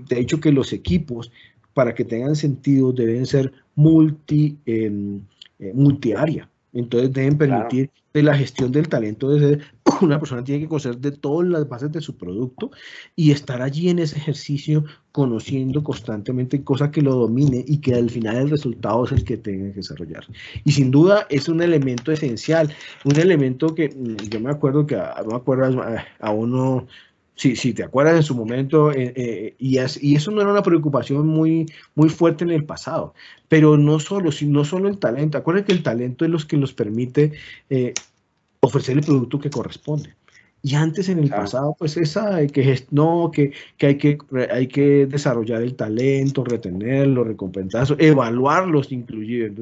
te he dicho que los equipos, para que tengan sentido, deben ser multiárea. Entonces deben Claro. permitir de la gestión del talento de ser una persona tiene que conocer de todas las bases de su producto y estar allí en ese ejercicio conociendo constantemente, cosa que lo domine y que al final el resultado es el que tenga que desarrollar. Y sin duda es un elemento esencial, un elemento que yo me acuerdo que me acuerdo a uno, si te acuerdas en su momento, y eso no era una preocupación muy fuerte en el pasado, pero no solo el talento, acuérdense que el talento es lo que nos permite ofrecer el producto que corresponde. Y antes en el Claro. pasado, pues esa no, que hay que desarrollar el talento, retenerlo, recompensarlo, evaluarlos inclusive.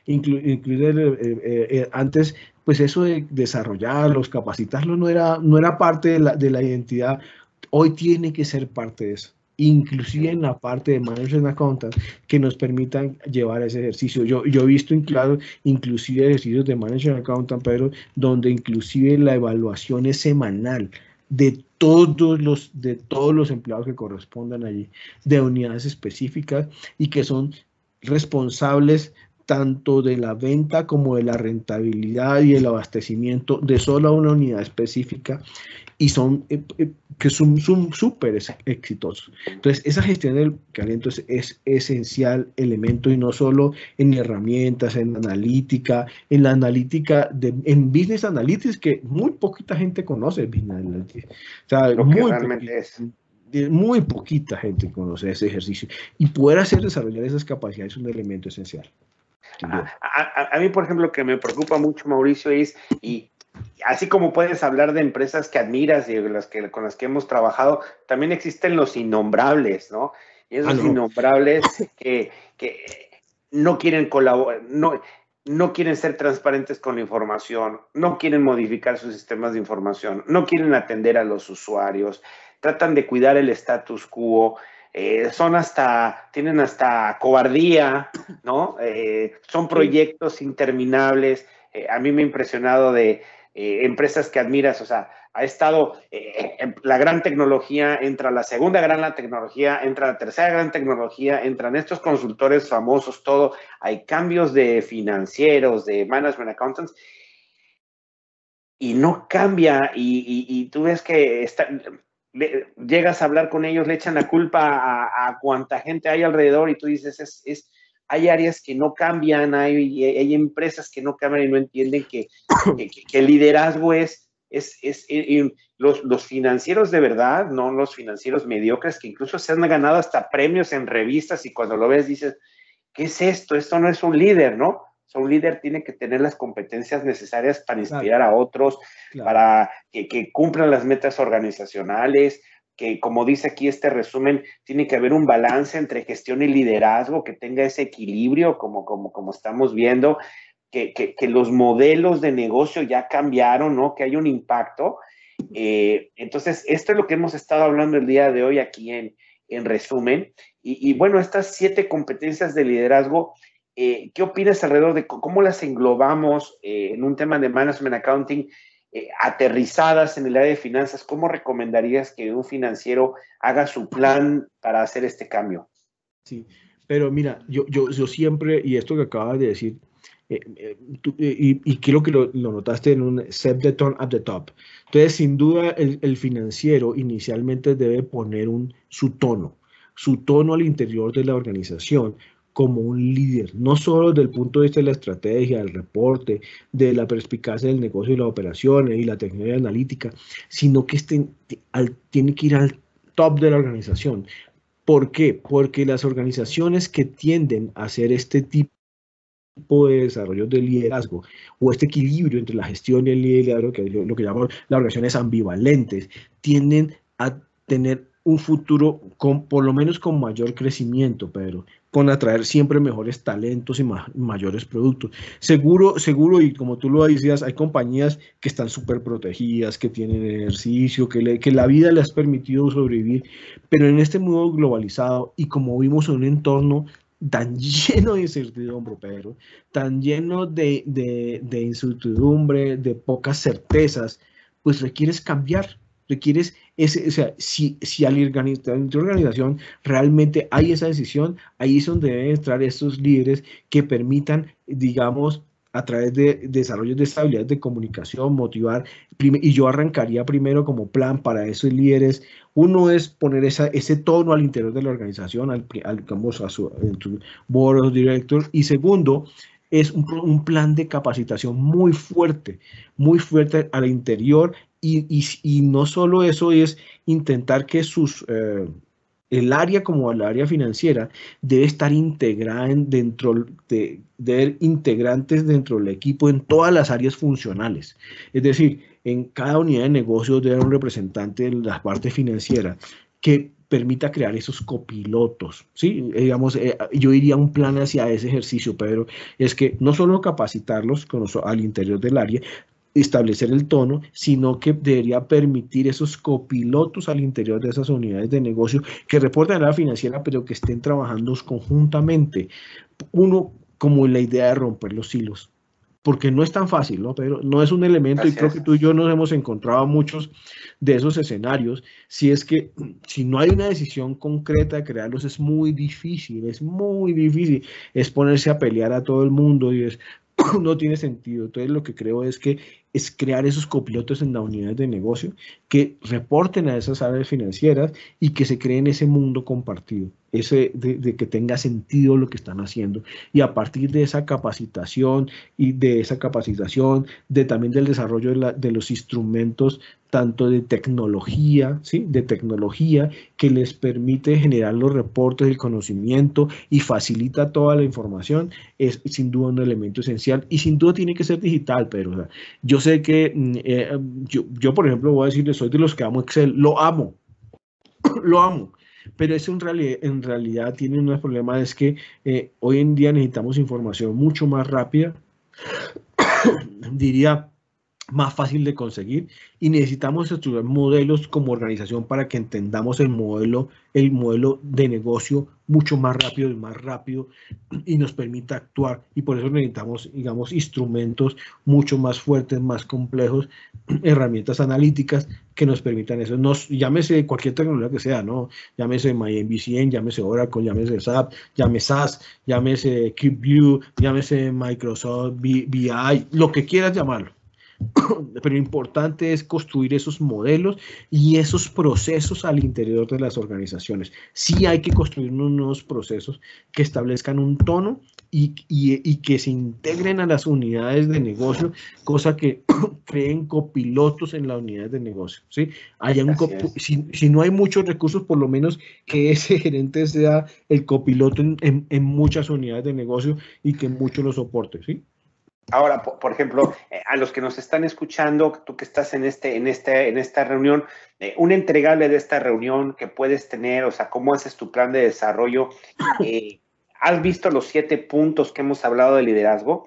Entonces, antes, pues eso de desarrollarlos, capacitarlos no era parte de la identidad. Hoy tiene que ser parte de eso. Inclusive en Sí. la parte de Management Accountant, que nos permitan llevar ese ejercicio. Yo he visto inclusive ejercicios de Management Accountant, Pedro, donde inclusive la evaluación es semanal de todos los empleados que correspondan allí, de unidades específicas y que son responsables tanto de la venta como de la rentabilidad y el abastecimiento de solo una unidad específica y que son súper exitosos. Entonces, esa gestión del talento es esencial elemento y no solo en herramientas, en analítica, en Business Analytics, que muy poquita gente conoce Business Analytics. O sea, Lo que realmente es. muy poquita gente conoce ese ejercicio. Y poder desarrollar esas capacidades es un elemento esencial, sin duda. A mí, por ejemplo, lo que me preocupa mucho, Mauricio, es, y así como puedes hablar de empresas que admiras y con las que hemos trabajado, también existen los innombrables, ¿no? Y esos No. innombrables que no quieren colaborar, no quieren ser transparentes con la información, no quieren modificar sus sistemas de información, no quieren atender a los usuarios, tratan de cuidar el status quo, tienen hasta cobardía, ¿no? Son Sí. proyectos interminables. A mí me ha impresionado de empresas que admiras, o sea, ha estado la gran tecnología, entra la segunda gran tecnología, entra la tercera gran tecnología, entran estos consultores famosos, todo, hay cambios de financieros, de management accountants, y no cambia, y tú ves que llegas a hablar con ellos, le echan la culpa a cuánta gente hay alrededor y tú dices, hay áreas que no cambian, hay empresas que no cambian y no entienden que el liderazgo los financieros de verdad, no los financieros mediocres, que incluso se han ganado hasta premios en revistas y cuando lo ves dices, ¿qué es esto? Esto no es un líder, ¿no? O sea, un líder tiene que tener las competencias necesarias para Claro, inspirar a otros, claro. para que cumplan las metas organizacionales, que como dice aquí este resumen, tiene que haber un balance entre gestión y liderazgo, que tenga ese equilibrio como estamos viendo, que los modelos de negocio ya cambiaron, ¿no? Que hay un impacto. Entonces, esto es lo que hemos estado hablando el día de hoy aquí en resumen. Y bueno, estas 7 competencias de liderazgo, ¿qué opinas alrededor de cómo las englobamos en un tema de management accounting aterrizadas en el área de finanzas? ¿Cómo recomendarías que un financiero haga su plan para hacer este cambio? Sí, pero mira, yo siempre, y esto que acabas de decir, y creo que lo notaste en un set the tone at the top. Entonces, sin duda, el financiero inicialmente debe poner su tono al interior de la organización como un líder, no solo desde el punto de vista de la estrategia, del reporte, de la perspicacia del negocio y las operaciones y la tecnología analítica, sino que tiene que ir al top de la organización. ¿Por qué? Porque las organizaciones que tienden a hacer este tipo de desarrollo de liderazgo o este equilibrio entre la gestión y el liderazgo, que es lo que llamamos las organizaciones ambivalentes, tienden a tener un futuro por lo menos con mayor crecimiento, Pedro, con atraer siempre mejores talentos y mayores productos. Seguro, y como tú lo decías, hay compañías que están súper protegidas, que tienen ejercicio, que la vida les ha permitido sobrevivir, pero en este mundo globalizado y como vimos en un entorno tan lleno de incertidumbre, Pedro, tan lleno de incertidumbre, de pocas certezas, pues requieres cambiar, requieres ese, o sea, si a la organización realmente hay esa decisión, ahí es donde deben entrar estos líderes que permitan, digamos, a través de desarrollos de estabilidad de comunicación, motivar, y yo arrancaría primero como plan para esos líderes. Uno es poner ese tono al interior de la organización, digamos, a su board of directors. Y segundo, es un plan de capacitación muy fuerte al interior. Y no solo eso, es intentar que el área como el área financiera debe estar integrada de integrantes dentro del equipo en todas las áreas funcionales. Es decir, en cada unidad de negocio debe haber un representante de la parte financiera que permita crear esos copilotos, ¿sí? Digamos, yo iría un plan hacia ese ejercicio, Pedro, es que no solo capacitarlos al interior del área, establecer el tono, sino que debería permitir esos copilotos al interior de esas unidades de negocio que reportan a la financiera, pero que estén trabajando conjuntamente. Uno, como la idea de romper los hilos, porque no es tan fácil, ¿no? Pero no es un elemento, y Así creo que es. tú y yo nos hemos encontrado muchos de esos escenarios. Si es que si no hay una decisión concreta de crearlos, es muy difícil, es ponerse a pelear a todo el mundo y no tiene sentido. Entonces lo que creo es que es crear esos copilotos en las unidades de negocio que reporten a esas áreas financieras y que se creen ese mundo compartido, de que tenga sentido lo que están haciendo. Y a partir de esa capacitación también del desarrollo de los instrumentos, tanto de tecnología, ¿sí? De tecnología que les permite generar los reportes, el conocimiento y facilita toda la información, es sin duda un elemento esencial y sin duda tiene que ser digital, pero o sea, yo sé que por ejemplo, voy a decirle, soy de los que amo Excel, lo amo, lo amo, pero eso en realidad tiene unos problemas, es que hoy en día necesitamos información mucho más rápida, diría más fácil de conseguir, y necesitamos estudiar modelos como organización para que entendamos el modelo de negocio mucho más rápido y nos permita actuar. Y por eso necesitamos, digamos, instrumentos mucho más fuertes, más complejos, herramientas analíticas que nos permitan eso. Llámese cualquier tecnología que sea, ¿no? Llámese MyMVCN, llámese Oracle, llámese SAP, llámese SAS, llámese CubeView, llámese Microsoft BI, lo que quieras llamarlo. Pero lo importante es construir esos modelos y esos procesos al interior de las organizaciones. Sí hay que construir unos nuevos procesos que establezcan un tono y que se integren a las unidades de negocio, cosa que creen copilotos en las unidades de negocio. ¿Sí? Así es. Si no hay muchos recursos, por lo menos que ese gerente sea el copiloto en muchas unidades de negocio y que muchos lo soporten. ¿Sí? Ahora, por ejemplo, a los que nos están escuchando, tú que estás en esta reunión, un entregable de esta reunión que puedes tener, o sea, cómo haces tu plan de desarrollo. ¿Has visto los 7 puntos que hemos hablado de liderazgo?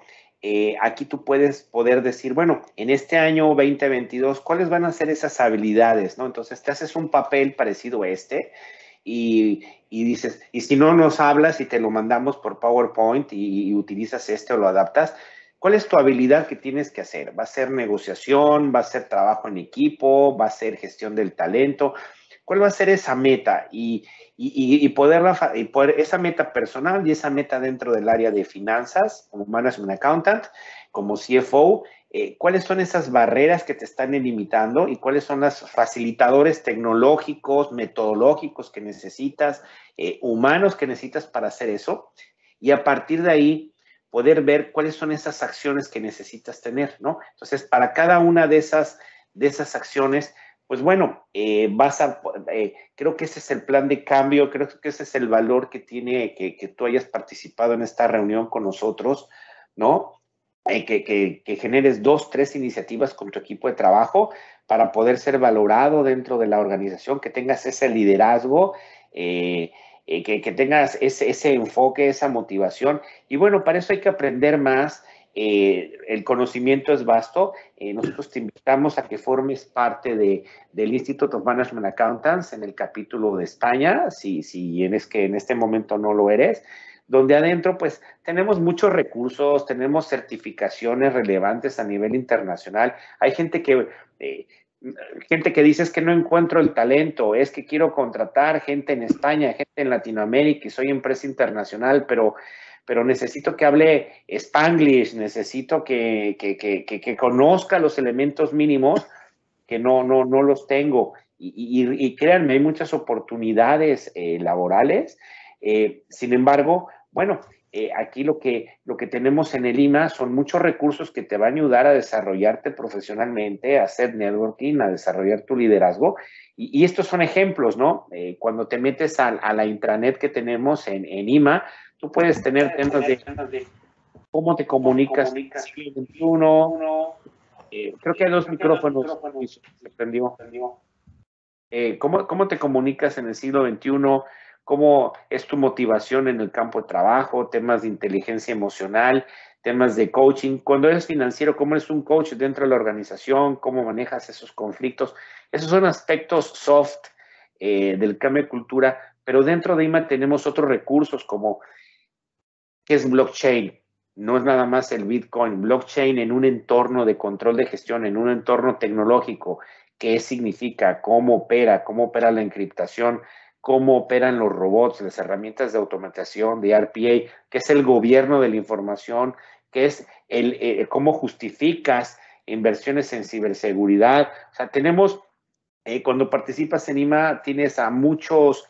Aquí tú poder decir, bueno, en este año 2022, ¿cuáles van a ser esas habilidades? ¿No? Entonces, te haces un papel parecido a este y dices, y si no nos hablas y te lo mandamos por PowerPoint y utilizas o lo adaptas, ¿cuál es tu habilidad que tienes que hacer? ¿Va a ser negociación? ¿Va a ser trabajo en equipo? ¿Va a ser gestión del talento? cuál va a ser esa meta y poder esa meta personal y esa meta dentro del área de finanzas, como Management Accountant, como CFO, cuáles son esas barreras que te están limitando y cuáles son los facilitadores tecnológicos, metodológicos que necesitas, humanos que necesitas para hacer eso. Y a partir de ahí, poder ver cuáles son esas acciones que necesitas tener, ¿no? Entonces, para cada una de esas acciones, pues bueno, creo que ese es el plan de cambio, creo que ese es el valor que tiene que tú hayas participado en esta reunión con nosotros, ¿no? Que generes 2, 3 iniciativas con tu equipo de trabajo para poder ser valorado dentro de la organización, que tengas ese liderazgo, que tengas ese enfoque, esa motivación. Y bueno, para eso hay que aprender más. El conocimiento es vasto. Nosotros te invitamos a que formes parte del Institute of Management Accountants en el capítulo de España, si es que en este momento no lo eres, donde adentro pues tenemos muchos recursos, tenemos certificaciones relevantes a nivel internacional. Hay gente que dice es que no encuentro el talento, es que quiero contratar gente en España, gente en Latinoamérica y soy empresa internacional, pero necesito que hable Spanglish, necesito que conozca los elementos mínimos que no los tengo. Y créanme, hay muchas oportunidades laborales. Sin embargo, bueno, aquí lo que tenemos en el IMA son muchos recursos que te van a ayudar a desarrollarte profesionalmente, a hacer networking, a desarrollar tu liderazgo. Y estos son ejemplos, ¿no? Cuando te metes a la intranet que tenemos en IMA, tú puedes tener temas de cómo te comunicas en el siglo XXI. Creo que hay 2 micrófonos. Se prendió. ¿Cómo te comunicas en el siglo XXI? ¿Cómo es tu motivación en el campo de trabajo? Temas de inteligencia emocional, temas de coaching. Cuando eres financiero, ¿cómo eres un coach dentro de la organización? ¿Cómo manejas esos conflictos? Esos son aspectos soft del cambio de cultura, pero dentro de IMA tenemos otros recursos como ¿qué es blockchain? No es nada más el Bitcoin. Blockchain en un entorno de control de gestión, en un entorno tecnológico. ¿Qué significa? ¿Cómo opera la encriptación? ¿Cómo operan los robots, las herramientas de automatización, de RPA? ¿Qué es el gobierno de la información? ¿Qué es cómo justificas inversiones en ciberseguridad? O sea, tenemos, cuando participas en IMA, tienes a muchos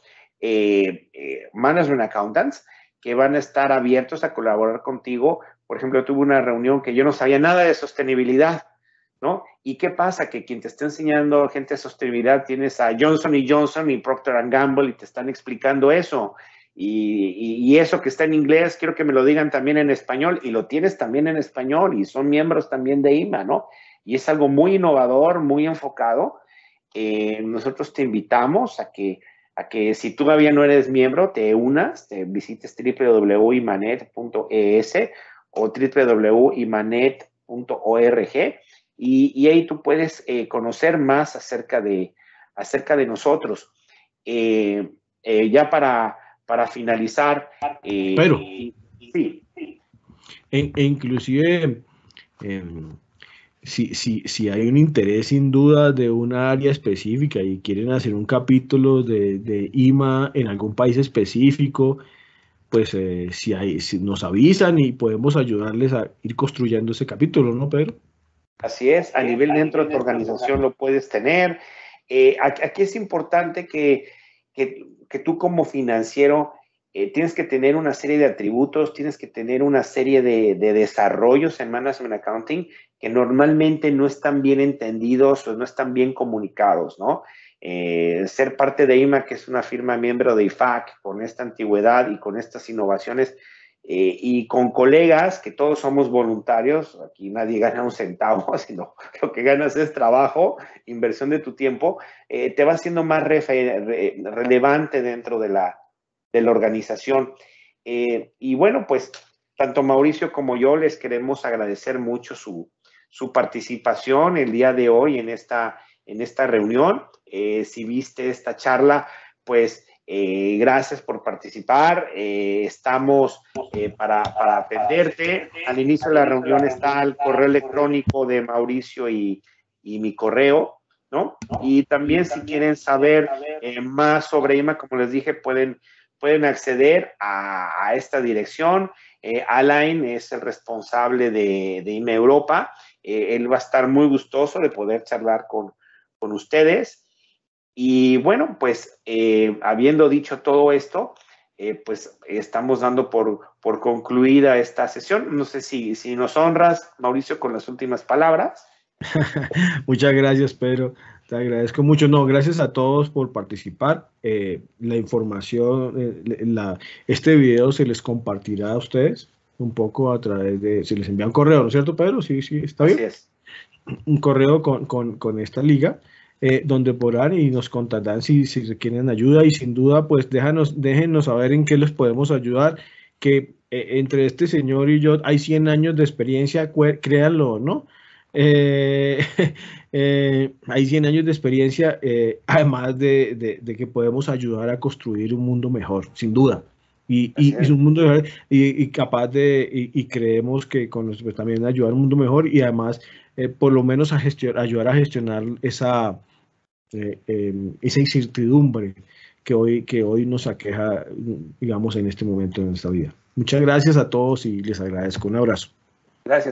management accountants que van a estar abiertos a colaborar contigo. Por ejemplo, tuve una reunión que yo no sabía nada de sostenibilidad, ¿no? ¿Y qué pasa? Que quien te está enseñando gente de sostenibilidad, tienes a Johnson & Johnson y Procter & Gamble y te están explicando eso. Y eso que está en inglés, quiero que me lo digan también en español, y lo tienes también en español, y son miembros también de IMA, ¿no? Y es algo muy innovador, muy enfocado. Nosotros te invitamos a que si tú todavía no eres miembro, te unas, te visites www.imanet.es o www.imanet.org y ahí tú puedes conocer más acerca de nosotros. Ya para finalizar. Pero, sí. Inclusive, si hay un interés sin duda de una área específica y quieren hacer un capítulo de IMA en algún país específico, pues si nos avisan y podemos ayudarles a ir construyendo ese capítulo, ¿no, Pedro? Así es, a nivel dentro de tu organización lo puedes tener. Aquí es importante que tú como financiero tienes que tener una serie de atributos, tienes que tener una serie de desarrollos en Management Accounting que normalmente no están bien entendidos o no están bien comunicados, ¿no? Ser parte de IMA, que es una firma miembro de IFAC, con esta antigüedad y con estas innovaciones, y con colegas que todos somos voluntarios, aquí nadie gana un centavo, sino lo que ganas es trabajo, inversión de tu tiempo, te va haciendo más relevante dentro de la organización. Y bueno, pues tanto Mauricio como yo les queremos agradecer mucho su participación el día de hoy en esta reunión. Si viste esta charla, pues gracias por participar. Estamos para atenderte. Al inicio de la reunión está el correo electrónico de Mauricio y mi correo. ¿no? Y también si quieren saber más sobre IMA, como les dije, pueden acceder a esta dirección. Alain es el responsable de IMA Europa. Él va a estar muy gustoso de poder charlar con ustedes. Y bueno, pues habiendo dicho todo esto, pues estamos dando por concluida esta sesión. No sé si nos honras, Mauricio, con las últimas palabras. Muchas gracias, Pedro. Te agradezco mucho. No, gracias a todos por participar. La información, este video se les compartirá a ustedes un poco a través de, si les envía un correo, ¿no es cierto, Pedro? Sí, sí, está bien. Así es. Un correo con esta liga, donde podrán y nos contarán si requieren ayuda, y sin duda, pues déjenos saber en qué les podemos ayudar, que entre este señor y yo hay 100 años de experiencia, créanlo, ¿no? Hay 100 años de experiencia, además de que podemos ayudar a construir un mundo mejor, sin duda. Y un mundo mejor, y capaz y creemos que con nosotros también ayudar a un mundo mejor, y además por lo menos ayudar a gestionar esa incertidumbre que hoy nos aqueja, digamos, en este momento de nuestra vida. Muchas gracias a todos y les agradezco. Un abrazo. Gracias.